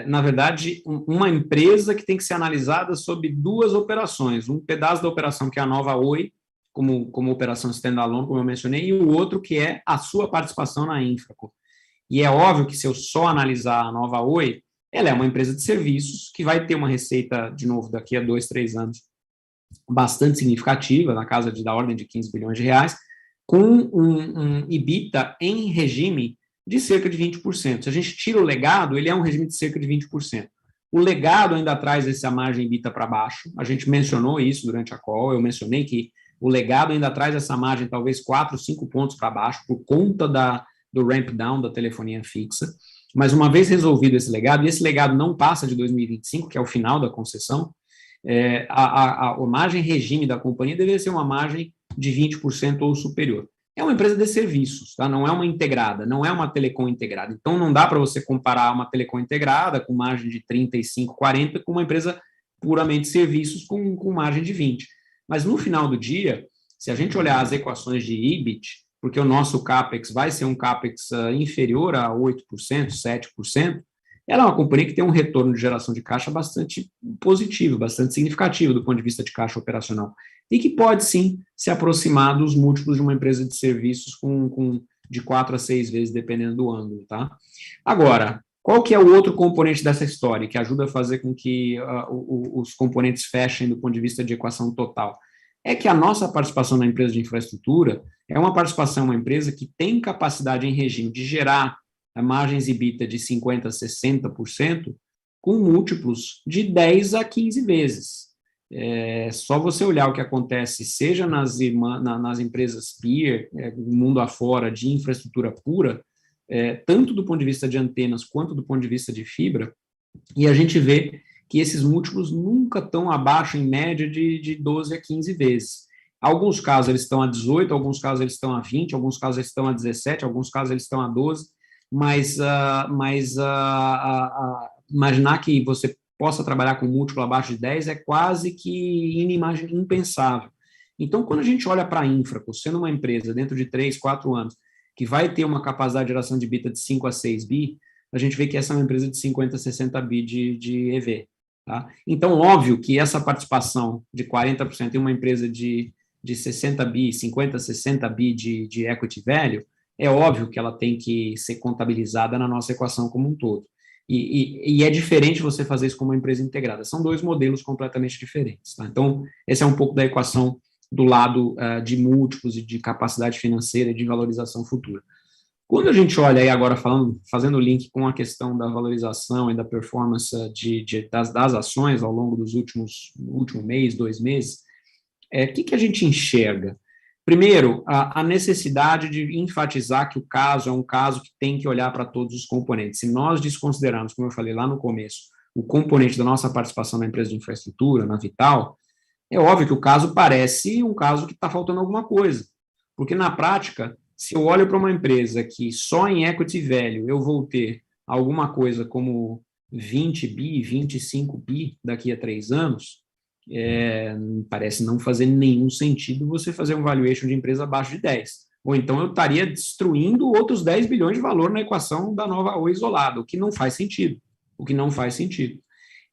na verdade, uma empresa que tem que ser analisada sob duas operações. Um pedaço da operação que é a nova Oi, como operação standalone, como eu mencionei, e o outro que é a sua participação na Infraco. E é óbvio que se eu só analisar a nova Oi, ela é uma empresa de serviços que vai ter uma receita, de novo, daqui a 2, 3 anos, bastante significativa, da ordem de 15 bilhões de reais, com um EBITDA em regime de cerca de 20%. Se a gente tira o legado, ele é um regime de cerca de 20%. O legado ainda traz essa margem EBITDA para baixo, a gente mencionou isso durante a call, eu mencionei que o legado ainda traz essa margem talvez 4, 5 pontos para baixo, por conta do ramp down da telefonia fixa, mas uma vez resolvido esse legado, e esse legado não passa de 2025, que é o final da concessão, a margem regime da companhia deveria ser uma margem de 20% ou superior. É uma empresa de serviços, tá? Não é uma integrada, não é uma telecom integrada. Então, não dá para você comparar uma telecom integrada com margem de 35, 40 com uma empresa puramente serviços com margem de 20. Mas, no final do dia, se a gente olhar as equações de EBIT, porque o nosso CAPEX vai ser um CAPEX inferior a 8%, 7%, ela é uma companhia que tem um retorno de geração de caixa bastante positivo, bastante significativo do ponto de vista de caixa operacional, e que pode, sim, se aproximar dos múltiplos de uma empresa de serviços de 4 a 6 vezes, dependendo do ângulo. Tá? Agora, qual que é o outro componente dessa história, que ajuda a fazer com que os componentes fechem do ponto de vista de equação total? É que a nossa participação na empresa de infraestrutura é uma participação, uma empresa que tem capacidade em regime de gerar margens EBITDA de 50% a 60%, com múltiplos de 10 a 15 vezes. Só você olhar o que acontece, seja nas empresas peer, mundo afora, de infraestrutura pura, tanto do ponto de vista de antenas quanto do ponto de vista de fibra, e a gente vê que esses múltiplos nunca estão abaixo, em média, de 12 a 15 vezes. Alguns casos eles estão a 18, alguns casos eles estão a 20, alguns casos eles estão a 17, alguns casos eles estão a 12, mas imaginar que você possa trabalhar com múltiplo abaixo de 10 é quase que impensável. Então, quando a gente olha para a Infraco, sendo uma empresa dentro de 3, 4 anos, que vai ter uma capacidade de geração de EBITDA de 5 a 6 bi, a gente vê que essa é uma empresa de 50, 60 bi de EV. Tá? Então, óbvio que essa participação de 40% em uma empresa de 60 bi, 50, 60 bi de equity value, é óbvio que ela tem que ser contabilizada na nossa equação como um todo. E é diferente você fazer isso como uma empresa integrada. São dois modelos completamente diferentes. Tá? Então, esse é um pouco da equação do lado de múltiplos e de capacidade financeira e de valorização futura. Quando a gente olha aí agora, fazendo o link com a questão da valorização e da performance das ações ao longo dos último mês, 2 meses, o que a gente enxerga? Primeiro, a necessidade de enfatizar que o caso é um caso que tem que olhar para todos os componentes. Se nós desconsiderarmos, como eu falei lá no começo, o componente da nossa participação na empresa de infraestrutura, na Vital, é óbvio que o caso parece um caso que está faltando alguma coisa. Porque, na prática, se eu olho para uma empresa que só em equity value eu vou ter alguma coisa como 20 bi, 25 bi daqui a 3 anos, parece não fazer nenhum sentido você fazer um valuation de empresa abaixo de 10. Ou então eu estaria destruindo outros 10 bilhões de valor na equação da nova Oi isolada, o que não faz sentido.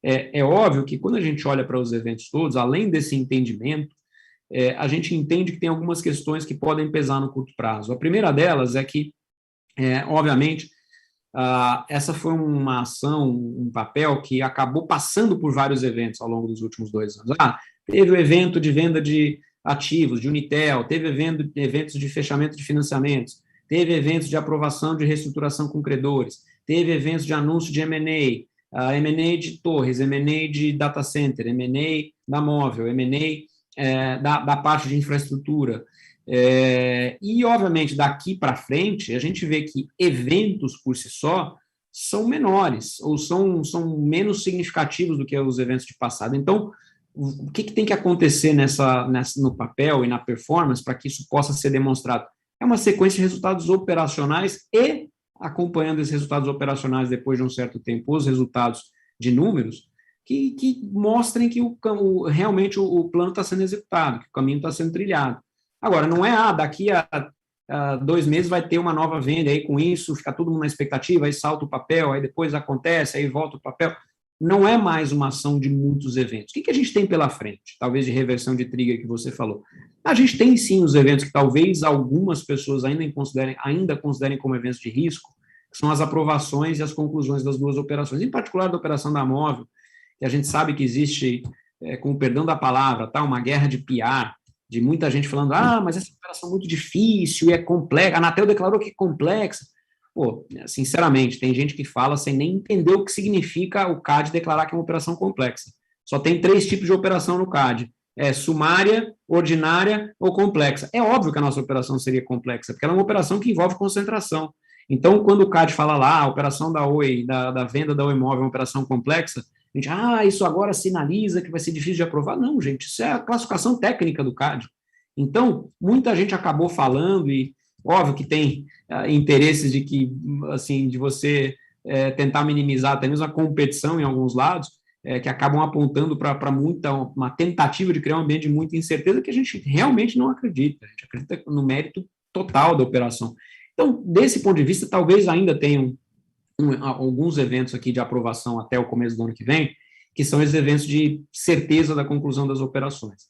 É óbvio que quando a gente olha para os eventos todos, além desse entendimento, a gente entende que tem algumas questões que podem pesar no curto prazo. A primeira delas é que, obviamente, essa foi uma ação, um papel que acabou passando por vários eventos ao longo dos últimos 2 anos. Teve o evento de venda de ativos, de Unitel, teve eventos de fechamento de financiamentos, teve eventos de aprovação de reestruturação com credores, teve eventos de anúncio de M&A, M&A de torres, M&A de data center, M&A da móvel, M&A da parte de infraestrutura. E, obviamente, daqui para frente, a gente vê que eventos por si só são menores, ou são menos significativos do que os eventos de passado. Então, o que tem que acontecer no papel e na performance para que isso possa ser demonstrado? É uma sequência de resultados operacionais e, acompanhando esses resultados operacionais depois de um certo tempo, os resultados de números, que mostrem que realmente o plano está sendo executado, que o caminho está sendo trilhado. Agora, não é, daqui a 2 meses vai ter uma nova venda, aí com isso fica todo mundo na expectativa, aí salta o papel, aí depois acontece, aí volta o papel. Não é mais uma ação de muitos eventos. O que a gente tem pela frente? Talvez de reversão de trigger que você falou. A gente tem, sim, os eventos que talvez algumas pessoas ainda considerem como eventos de risco, que são as aprovações e as conclusões das 2 operações, em particular da operação da móvel, que a gente sabe que existe, com o perdão da palavra, uma guerra de PR, de muita gente falando, mas essa operação é muito difícil e é complexa, a Anatel declarou que é complexa. Pô, sinceramente, tem gente que fala sem nem entender o que significa o CAD declarar que é uma operação complexa. Só tem 3 tipos de operação no CAD, sumária, ordinária ou complexa. É óbvio que a nossa operação seria complexa, porque ela é uma operação que envolve concentração. Então, quando o CAD fala lá, a operação da Oi, da venda da Oi Móvel é uma operação complexa, a gente, isso agora sinaliza que vai ser difícil de aprovar. Não, gente, isso é a classificação técnica do CAD. Então, muita gente acabou falando, e óbvio que tem interesses de que, assim, de você tentar minimizar até mesmo a competição em alguns lados, que acabam apontando para uma tentativa de criar um ambiente de muita incerteza que a gente realmente não acredita. A gente acredita no mérito total da operação. Então, desse ponto de vista, talvez ainda tenham alguns eventos aqui de aprovação até o começo do ano que vem, que são esses eventos de certeza da conclusão das operações.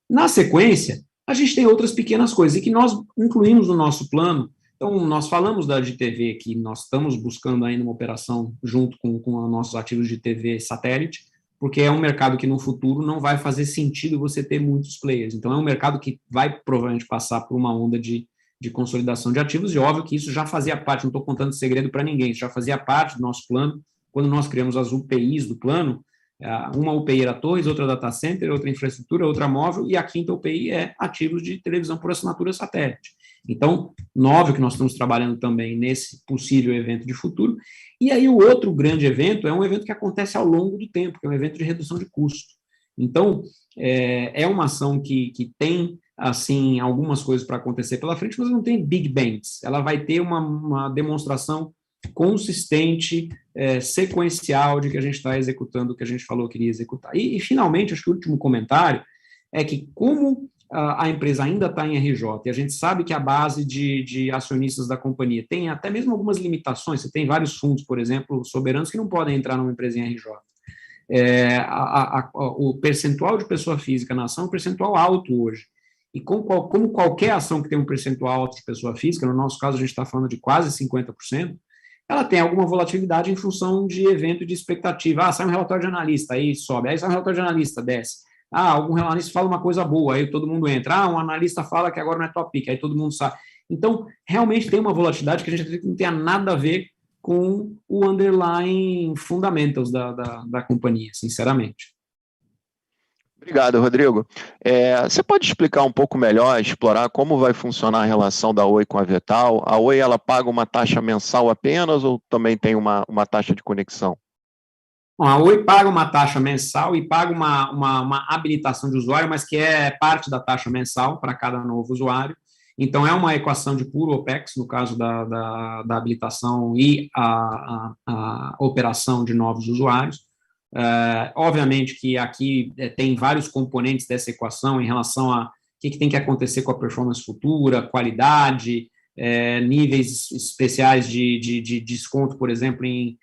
Na sequência, a gente tem outras pequenas coisas, e que nós incluímos no nosso plano. Então, nós falamos da de TV, que nós estamos buscando ainda uma operação junto com os nossos ativos de TV satélite, porque é um mercado que no futuro não vai fazer sentido você ter muitos players. Então, é um mercado que vai provavelmente passar por uma onda de consolidação de ativos, e óbvio que isso já fazia parte, não estou contando segredo para ninguém, isso já fazia parte do nosso plano, quando nós criamos as UPIs do plano. Uma UPI era torres, outra data center, outra infraestrutura, outra móvel, e a 5ª UPI é ativos de televisão por assinatura satélite. Então, óbvio que nós estamos trabalhando também nesse possível evento de futuro. E aí o outro grande evento é um evento que acontece ao longo do tempo, que é um evento de redução de custo. Então, é uma ação que tem, assim, algumas coisas para acontecer pela frente, mas não tem big bangs. Ela vai ter uma demonstração consistente, sequencial de que a gente está executando o que a gente falou que iria executar. E finalmente, acho que o último comentário é que, como a empresa ainda está em RJ, e a gente sabe que a base de acionistas da companhia tem até mesmo algumas limitações, você tem vários fundos, por exemplo, soberanos que não podem entrar numa empresa em RJ. O percentual de pessoa física na ação é um percentual alto hoje. E como qualquer ação que tem um percentual alto de pessoa física, no nosso caso a gente está falando de quase 50%, ela tem alguma volatilidade em função de evento de expectativa. Sai um relatório de analista, aí sobe. Aí sai um relatório de analista, desce. Algum analista fala uma coisa boa, aí todo mundo entra. Um analista fala que agora não é top pick, aí todo mundo sai. Então, realmente tem uma volatilidade que a gente acredita que não tenha nada a ver com o underlying fundamentals da companhia, sinceramente. Obrigado, Rodrigo. Você pode explicar um pouco melhor, explorar como vai funcionar a relação da Oi com a Vital? A Oi, ela paga uma taxa mensal apenas ou também tem uma taxa de conexão? Bom, a Oi paga uma taxa mensal e paga uma habilitação de usuário, mas que é parte da taxa mensal para cada novo usuário. Então, é uma equação de puro OPEX, no caso da habilitação e a operação de novos usuários. Obviamente que aqui tem vários componentes dessa equação em relação a o que tem que acontecer com a performance futura, qualidade, níveis especiais de desconto, por exemplo, em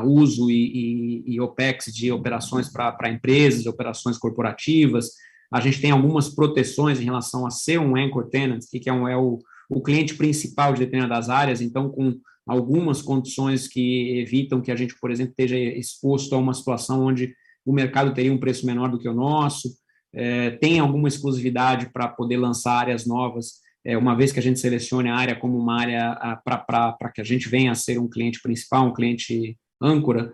uso e OPEX de operações para empresas, operações corporativas. A gente tem algumas proteções em relação a ser um anchor tenant, que é o cliente principal de determinadas áreas, então, com algumas condições que evitam que a gente, por exemplo, esteja exposto a uma situação onde o mercado teria um preço menor do que o nosso, tem alguma exclusividade para poder lançar áreas novas, uma vez que a gente selecione a área como uma área para que a gente venha a ser um cliente principal, um cliente âncora,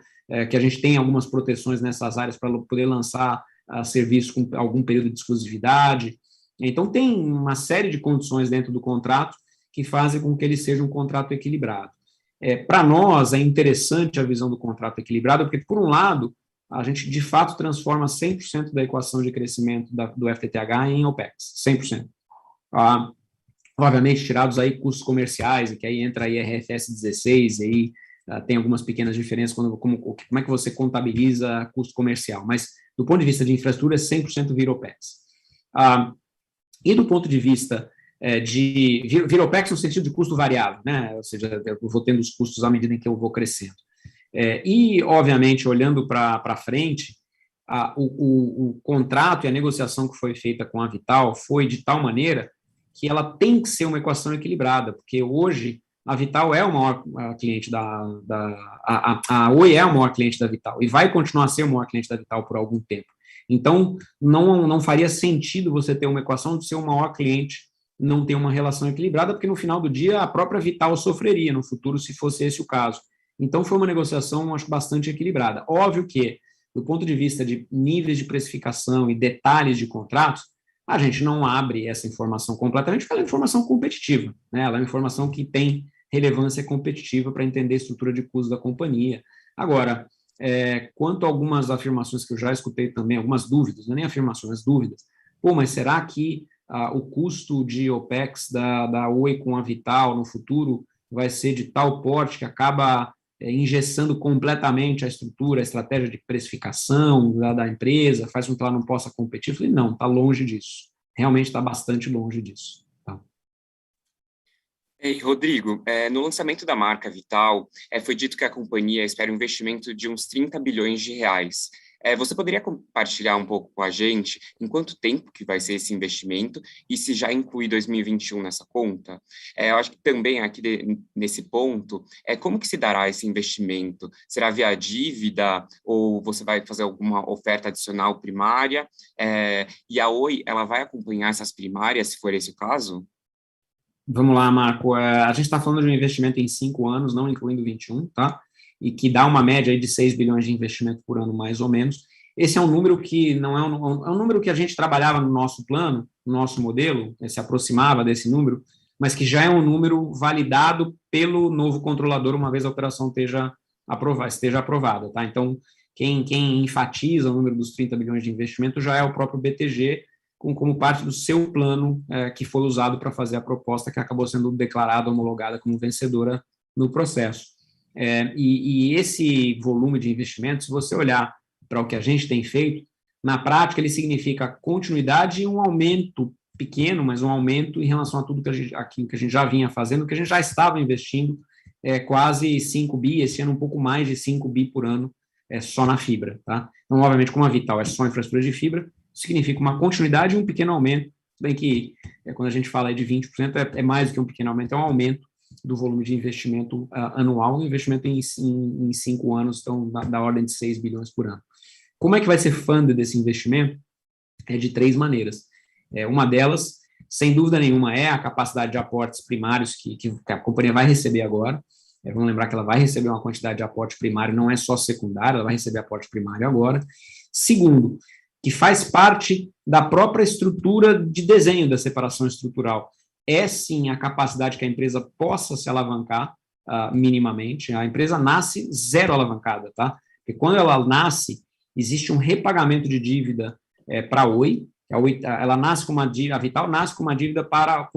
que a gente tenha algumas proteções nessas áreas para poder lançar serviços com algum período de exclusividade. Então, tem uma série de condições dentro do contrato que fazem com que ele seja um contrato equilibrado. Para nós, é interessante a visão do contrato equilibrado, porque, por um lado, a gente, de fato, transforma 100% da equação de crescimento do FTTH em OPEX, 100%. Obviamente, tirados aí custos comerciais, que aí entra a IRFS 16, e aí tem algumas pequenas diferenças como é que você contabiliza custo comercial, mas do ponto de vista de infraestrutura, 100% vira OPEX. E do ponto de vista vira OPEX no sentido de custo variável, né? Ou seja, eu vou tendo os custos à medida em que eu vou crescendo. E, obviamente, olhando para frente, o contrato e a negociação que foi feita com a Vital foi de tal maneira que ela tem que ser uma equação equilibrada, porque hoje a Vital é o maior cliente a Oi é o maior cliente da Vital e vai continuar a ser o maior cliente da Vital por algum tempo. Então, não faria sentido você ter uma equação de ser o maior cliente, não ter uma relação equilibrada, porque no final do dia a própria Vital sofreria no futuro se fosse esse o caso. Então, foi uma negociação, acho, bastante equilibrada. Óbvio que, do ponto de vista de níveis de precificação e detalhes de contratos, a gente não abre essa informação completamente, porque ela é informação competitiva, né? Ela é uma informação que tem relevância competitiva para entender a estrutura de custos da companhia. Agora, quanto a algumas afirmações que eu já escutei também, algumas dúvidas, não é nem afirmações, dúvidas. Mas será que o custo de OPEX da Oi com a Vital no futuro vai ser de tal porte que acaba engessando completamente a estrutura, a estratégia de precificação da empresa, faz com que ela não possa competir? Eu falei, não, está longe disso. Realmente está bastante longe disso. Tá? Ei, Rodrigo, no lançamento da marca Vital, foi dito que a companhia espera um investimento de uns 30 bilhões de reais. Você poderia compartilhar um pouco com a gente em quanto tempo que vai ser esse investimento e se já inclui 2021 nessa conta? Eu acho que também aqui nesse ponto, como que se dará esse investimento? Será via dívida ou você vai fazer alguma oferta adicional primária? E a Oi, ela vai acompanhar essas primárias, se for esse o caso? Vamos lá, Marco. A gente está falando de um investimento em 5 anos, não incluindo 21, tá? E que dá uma média aí de 6 bilhões de investimento por ano, mais ou menos. Esse é um número que não é um número que a gente trabalhava no nosso plano, no nosso modelo, se aproximava desse número, mas que já é um número validado pelo novo controlador, uma vez a operação esteja aprovada, tá? Então, quem enfatiza o número dos 30 bilhões de investimento já é o próprio BTG, como parte do seu plano que foi usado para fazer a proposta que acabou sendo declarada, homologada como vencedora no processo. E esse volume de investimentos, se você olhar para o que a gente tem feito, Na prática, ele significa continuidade e um aumento pequeno, mas um aumento em relação a tudo que a gente já vinha fazendo, que a gente já estava investindo quase 5 bi, esse ano um pouco mais de 5 bi por ano, só na fibra, tá? Então, obviamente, como a Vital é só infraestrutura de fibra, significa uma continuidade e um pequeno aumento, bem que quando a gente fala aí de 20%, é mais do que um pequeno aumento, é um aumento do volume de investimento anual, um investimento em 5 anos, então, da ordem de 6 bilhões por ano. Como é que vai ser funded desse investimento? É de 3 maneiras. Uma delas, sem dúvida nenhuma, é a capacidade de aportes primários que a companhia vai receber agora. Vamos lembrar que ela vai receber uma quantidade de aporte primário, não é só secundário, ela vai receber aporte primário agora. Segundo, que faz parte da própria estrutura de desenho da separação estrutural. É, sim, a capacidade que a empresa possa se alavancar minimamente. A empresa nasce zero alavancada, tá? Porque quando ela nasce, existe um repagamento de dívida para a Oi. Ela nasce com uma dívida, a Vital nasce com uma dívida para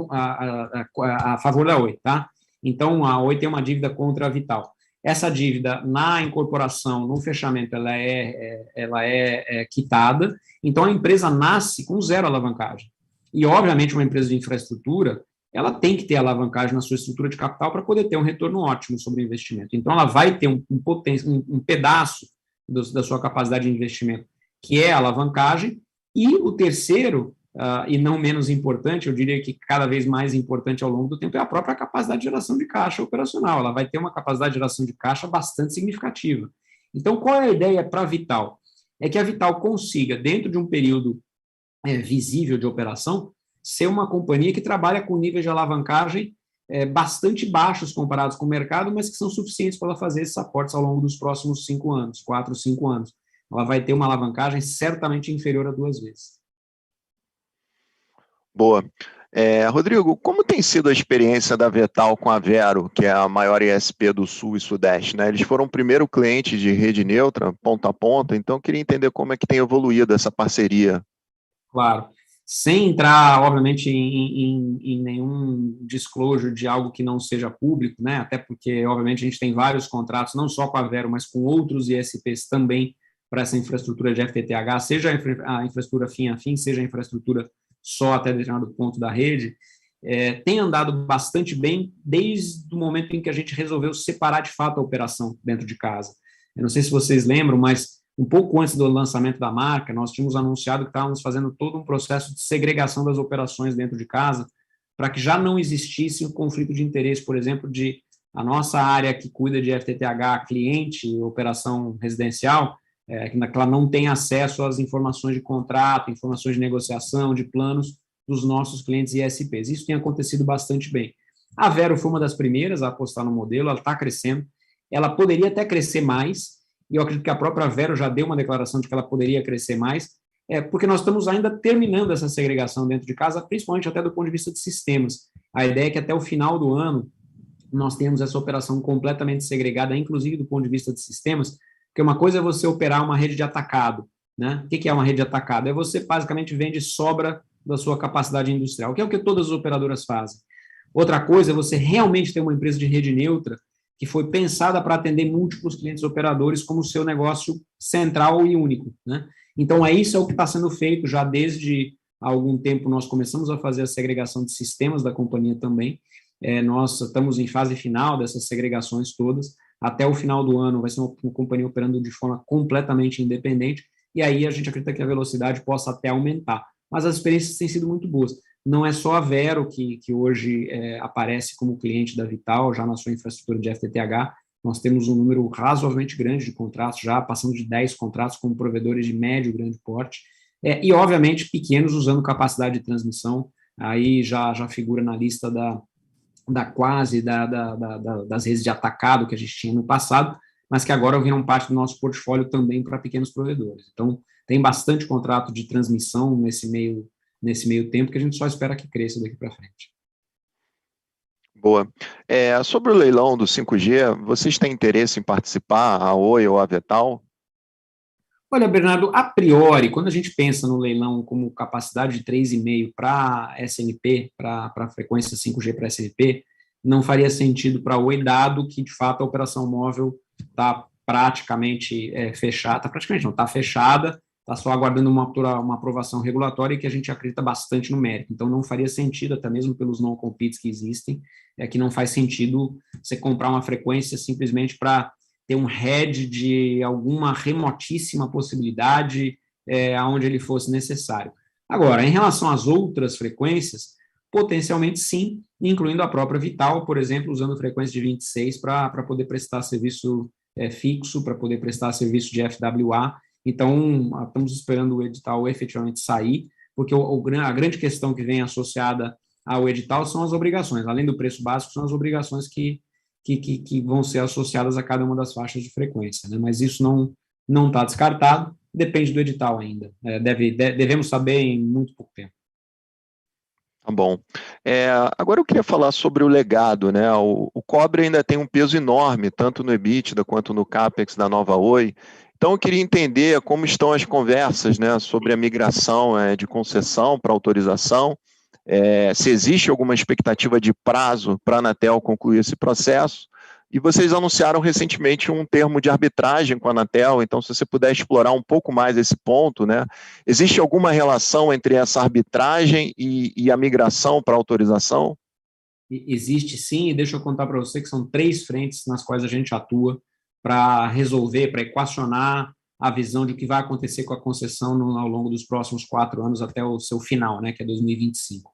a favor da Oi, tá? Então, a Oi tem uma dívida contra a Vital. Essa dívida, na incorporação, no fechamento, ela é quitada. Então, a empresa nasce com zero alavancagem. E, obviamente, uma empresa de infraestrutura, ela tem que ter alavancagem na sua estrutura de capital para poder ter um retorno ótimo sobre o investimento. Então, ela vai ter um pedaço da sua capacidade de investimento, que é a alavancagem. E o terceiro, e não menos importante, eu diria que cada vez mais importante ao longo do tempo, é a própria capacidade de geração de caixa operacional. Ela vai ter uma capacidade de geração de caixa bastante significativa. Então, qual é a ideia para a Vital? É que a Vital consiga, dentro de um período visível de operação, ser uma companhia que trabalha com níveis de alavancagem bastante baixos comparados com o mercado, mas que são suficientes para ela fazer esses aportes ao longo dos próximos 5 anos, 4, 5 anos. Ela vai ter uma alavancagem certamente inferior a 2 vezes. Boa. Rodrigo, como tem sido a experiência da Vital com a Vero, que é a maior ISP do Sul e Sudeste, né? Eles foram o primeiro cliente de rede neutra, ponta a ponta, então queria entender como é que tem evoluído essa parceria. Claro. Sem entrar, obviamente, em nenhum disclosure de algo que não seja público, né? Até porque, obviamente, a gente tem vários contratos, não só com a Vero, mas com outros ISPs também, para essa infraestrutura de FTTH, seja a infraestrutura fim a fim, seja a infraestrutura só até determinado ponto da rede, tem andado bastante bem desde o momento em que a gente resolveu separar de fato a operação dentro de casa. Eu não sei se vocês lembram, mas um pouco antes do lançamento da marca, nós tínhamos anunciado que estávamos fazendo todo um processo de segregação das operações dentro de casa, para que já não existisse um conflito de interesse, por exemplo, de a nossa área que cuida de FTTH, cliente, operação residencial, que ela não tem acesso às informações de contrato, informações de negociação, de planos dos nossos clientes ISPs. Isso tem acontecido bastante bem. A Vero foi uma das primeiras a apostar no modelo, ela está crescendo, ela poderia até crescer mais, e eu acredito que a própria Vero já deu uma declaração de que ela poderia crescer mais, porque nós estamos ainda terminando essa segregação dentro de casa, principalmente até do ponto de vista de sistemas. A ideia é que até o final do ano nós temos essa operação completamente segregada, inclusive do ponto de vista de sistemas, porque uma coisa é você operar uma rede de atacado, né? O que é uma rede de atacado? É você basicamente vende sobra da sua capacidade industrial, que é o que todas as operadoras fazem. Outra coisa é você realmente ter uma empresa de rede neutra que foi pensada para atender múltiplos clientes operadores como seu negócio central e único, né? Então, isso é o que está sendo feito já desde há algum tempo. Nós começamos a fazer a segregação de sistemas da companhia também. Nós estamos em fase final dessas segregações todas. Até o final do ano vai ser uma companhia operando de forma completamente independente, e aí a gente acredita que a velocidade possa até aumentar. Mas as experiências têm sido muito boas. Não é só a Vero que hoje aparece como cliente da Vital, já na sua infraestrutura de FTTH, nós temos um número razoavelmente grande de contratos, já passando de 10 contratos com provedores de médio e grande porte, e obviamente pequenos usando capacidade de transmissão, aí já figura na lista das redes de atacado que a gente tinha no passado, mas que agora viram parte do nosso portfólio também para pequenos provedores. Então, tem bastante contrato de transmissão nesse meio tempo, que a gente só espera que cresça daqui para frente. Boa. Sobre o leilão do 5G, vocês têm interesse em participar, a Oi ou a Vital? Olha, Bernardo, a priori, quando a gente pensa no leilão como capacidade de 3,5 para SNP, para frequência 5G para SNP, não faria sentido para a Oi, dado que, de fato, a operação móvel está praticamente fechada, está fechada, está só aguardando uma aprovação regulatória e que a gente acredita bastante no mérito. Então, não faria sentido, até mesmo pelos não-competes que existem, que não faz sentido você comprar uma frequência simplesmente para ter um hedge de alguma remotíssima possibilidade aonde ele fosse necessário. Agora, em relação às outras frequências, potencialmente sim, incluindo a própria Vital, por exemplo, usando frequência de 26 para poder prestar serviço fixo, para poder prestar serviço de FWA. Então, estamos esperando o edital efetivamente sair, porque a grande questão que vem associada ao edital são as obrigações. Além do preço básico, são as obrigações que vão ser associadas a cada uma das faixas de frequência, né? Mas isso não está descartado, depende do edital ainda. Devemos saber em muito pouco tempo. Tá bom. Agora eu queria falar sobre o legado, né? O cobre ainda tem um peso enorme, tanto no EBITDA quanto no CAPEX da Nova Oi. Então eu queria entender como estão as conversas, né, sobre a migração de concessão para autorização, se existe alguma expectativa de prazo para a Anatel concluir esse processo. E vocês anunciaram recentemente um termo de arbitragem com a Anatel, então se você puder explorar um pouco mais esse ponto, né? Existe alguma relação entre essa arbitragem e a migração para autorização? Existe sim, e deixa eu contar para você que são 3 frentes nas quais a gente atua para resolver, para equacionar a visão de o que vai acontecer com a concessão ao longo dos próximos 4 anos até o seu final, né, que é 2025.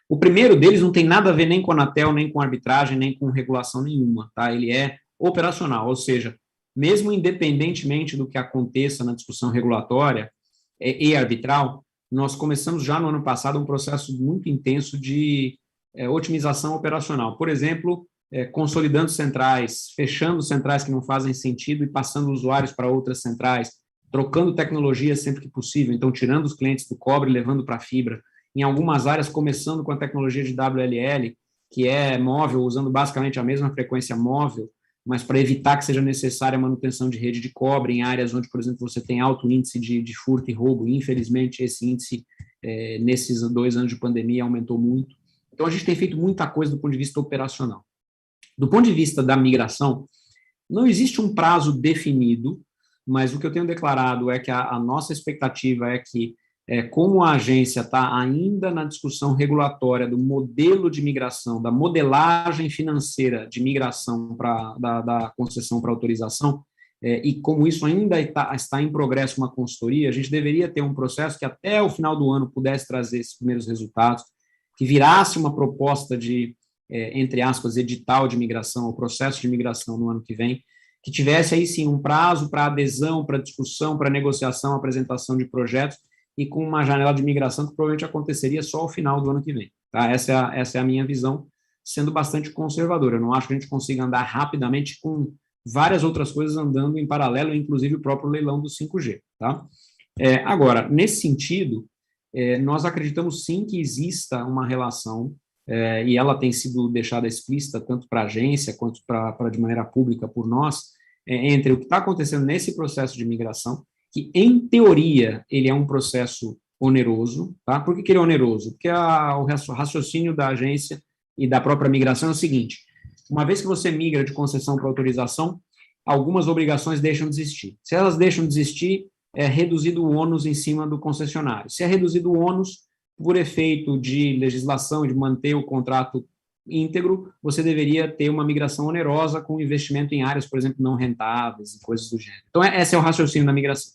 O primeiro deles não tem nada a ver nem com a Anatel, nem com arbitragem, nem com regulação nenhuma, tá? Ele é operacional, ou seja, mesmo independentemente do que aconteça na discussão regulatória e arbitral, nós começamos já no ano passado um processo muito intenso de otimização operacional. Por exemplo, consolidando centrais, fechando centrais que não fazem sentido e passando usuários para outras centrais, trocando tecnologia sempre que possível, então tirando os clientes do cobre e levando para a fibra. Em algumas áreas, começando com a tecnologia de WLL, que é móvel, usando basicamente a mesma frequência móvel, mas para evitar que seja necessária a manutenção de rede de cobre em áreas onde, por exemplo, você tem alto índice de furto e roubo. Infelizmente, esse índice, nesses 2 anos de pandemia, aumentou muito. Então, a gente tem feito muita coisa do ponto de vista operacional. Do ponto de vista da migração, não existe um prazo definido, mas o que eu tenho declarado é que a nossa expectativa é que, como a agência está ainda na discussão regulatória do modelo de migração, da modelagem financeira de migração da concessão para autorização, e como isso ainda está em progresso uma consultoria, a gente deveria ter um processo que até o final do ano pudesse trazer esses primeiros resultados, que virasse uma proposta de, entre aspas, edital de migração, ou processo de migração no ano que vem, que tivesse aí sim um prazo para adesão, para discussão, para negociação, apresentação de projetos, e com uma janela de migração que provavelmente aconteceria só ao final do ano que vem. Tá? Essa é a minha visão, sendo bastante conservadora. Eu não acho que a gente consiga andar rapidamente com várias outras coisas andando em paralelo, inclusive o próprio leilão do 5G. Tá? Agora, nesse sentido, nós acreditamos sim que exista uma relação, e ela tem sido deixada explícita tanto para a agência quanto para de maneira pública por nós, entre o que está acontecendo nesse processo de migração, que, em teoria, ele é um processo oneroso. Tá? Por que ele é oneroso? Porque o raciocínio da agência e da própria migração é o seguinte: uma vez que você migra de concessão para autorização, algumas obrigações deixam de existir. Se elas deixam de existir, é reduzido o ônus em cima do concessionário. Se é reduzido o ônus, por efeito de legislação, de manter o contrato íntegro, você deveria ter uma migração onerosa com investimento em áreas, por exemplo, não rentáveis e coisas do gênero. Então, esse é o raciocínio da migração.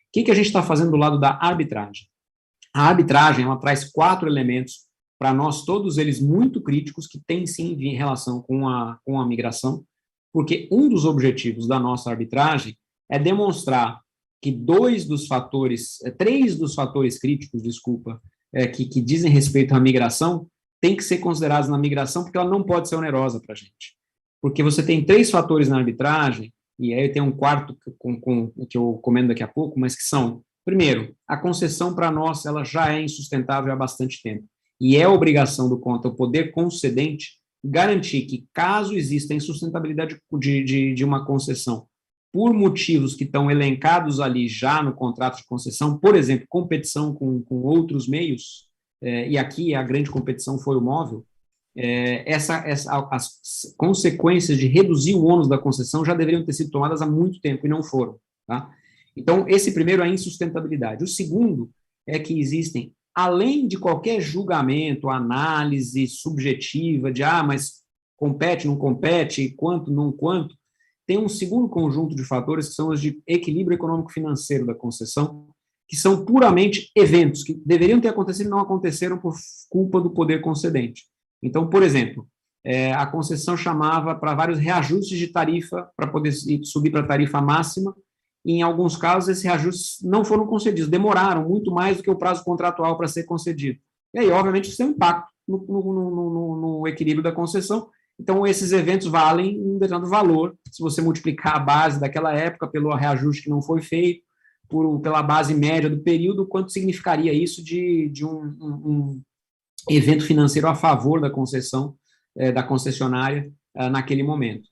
O que a gente está fazendo do lado da arbitragem? A arbitragem, ela traz 4 elementos, para nós, todos eles muito críticos, que têm sim relação com a migração, porque um dos objetivos da nossa arbitragem é demonstrar que 3 dos fatores críticos, que dizem respeito à migração, têm que ser considerados na migração, porque ela não pode ser onerosa para a gente. Porque você tem 3 fatores na arbitragem, e aí tem um quarto que eu comento daqui a pouco, mas que são, primeiro, a concessão para nós ela já é insustentável há bastante tempo, e é obrigação do o poder concedente garantir que, caso exista insustentabilidade de uma concessão, por motivos que estão elencados ali já no contrato de concessão, por exemplo, competição com outros meios, e aqui a grande competição foi o móvel, as consequências de reduzir o ônus da concessão já deveriam ter sido tomadas há muito tempo e não foram. Tá? Então, esse primeiro é a insustentabilidade. O segundo é que existem, além de qualquer julgamento, análise subjetiva de, mas compete, não compete, quanto, não quanto, tem um segundo conjunto de fatores que são os de equilíbrio econômico-financeiro da concessão, que são puramente eventos que deveriam ter acontecido e não aconteceram por culpa do poder concedente. Então, por exemplo, a concessão chamava para vários reajustes de tarifa para poder subir para a tarifa máxima, e em alguns casos esses reajustes não foram concedidos, demoraram muito mais do que o prazo contratual para ser concedido. E aí, obviamente, isso tem um impacto no equilíbrio da concessão. Então, esses eventos valem um determinado valor, se você multiplicar a base daquela época pelo reajuste que não foi feito, pela base média do período, quanto significaria isso de um evento financeiro a favor da concessão, da concessionária naquele momento.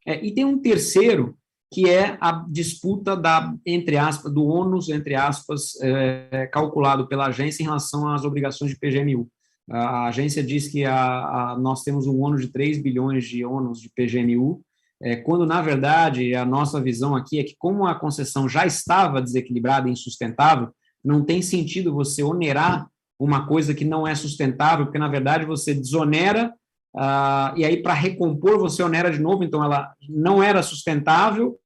E tem um terceiro, que é a disputa entre aspas, do ônus, entre aspas, calculado pela agência em relação às obrigações de PGMU. A agência diz que nós temos um ônus de 3 bilhões de ônus de PGMU, quando, na verdade, a nossa visão aqui é que, como a concessão já estava desequilibrada e insustentável, não tem sentido você onerar uma coisa que não é sustentável, porque, na verdade, você desonera, e aí, para recompor, você onera de novo, então ela não era sustentável,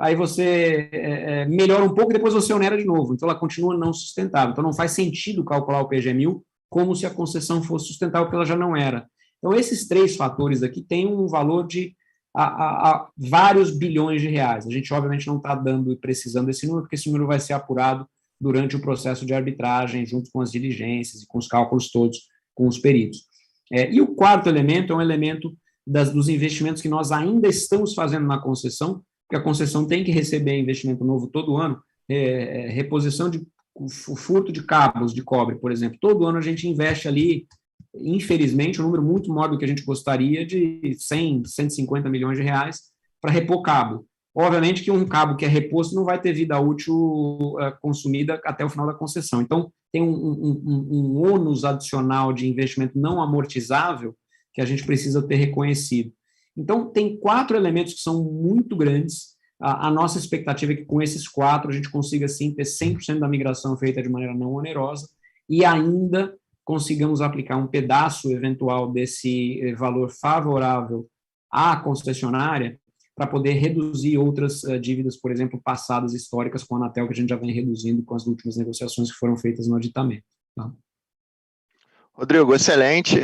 aí você melhora um pouco e depois você onera de novo, então ela continua não sustentável. Então, não faz sentido calcular o PGMU como se a concessão fosse sustentável, porque ela já não era. Então, esses três fatores aqui têm um valor de a vários bilhões de reais. A gente, obviamente, não está dando e precisando desse número, porque esse número vai ser apurado durante o processo de arbitragem, junto com as diligências e com os cálculos todos, com os peritos. E o quarto elemento é um elemento dos investimentos que nós ainda estamos fazendo na concessão, porque a concessão tem que receber investimento novo todo ano, reposição de furto de cabos de cobre, por exemplo. Todo ano a gente investe ali, infelizmente, um número muito maior do que a gente gostaria, de 100, 150 milhões de reais para repor cabo. Obviamente que um cabo que é reposto não vai ter vida útil consumida até o final da concessão. Então, tem um ônus adicional de investimento não amortizável que a gente precisa ter reconhecido. Então, tem 4 elementos que são muito grandes. A nossa expectativa é que com esses 4 a gente consiga, sim, ter 100% da migração feita de maneira não onerosa e ainda consigamos aplicar um pedaço eventual desse valor favorável à concessionária para poder reduzir outras dívidas, por exemplo, passadas históricas com a Anatel, que a gente já vem reduzindo com as últimas negociações que foram feitas no aditamento. Tá? Rodrigo, excelente.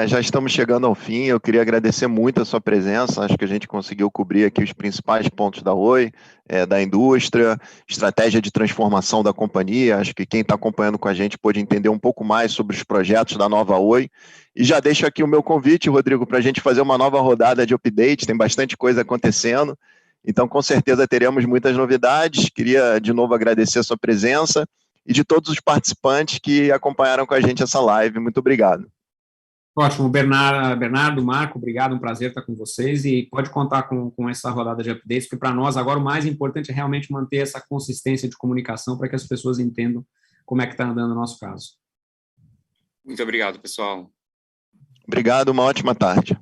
Já estamos chegando ao fim. Eu queria agradecer muito a sua presença. Acho que a gente conseguiu cobrir aqui os principais pontos da Oi, da indústria, estratégia de transformação da companhia. Acho que quem está acompanhando com a gente pôde entender um pouco mais sobre os projetos da nova Oi. E já deixo aqui o meu convite, Rodrigo, para a gente fazer uma nova rodada de update. Tem bastante coisa acontecendo. Então, com certeza, teremos muitas novidades. Queria, de novo, agradecer a sua presença e de todos os participantes que acompanharam com a gente essa live. Muito obrigado. Ótimo, Bernardo, Marco, obrigado, um prazer estar com vocês, e pode contar com essa rodada de updates, porque para nós agora o mais importante é realmente manter essa consistência de comunicação para que as pessoas entendam como é que está andando o nosso caso. Muito obrigado, pessoal. Obrigado, uma ótima tarde.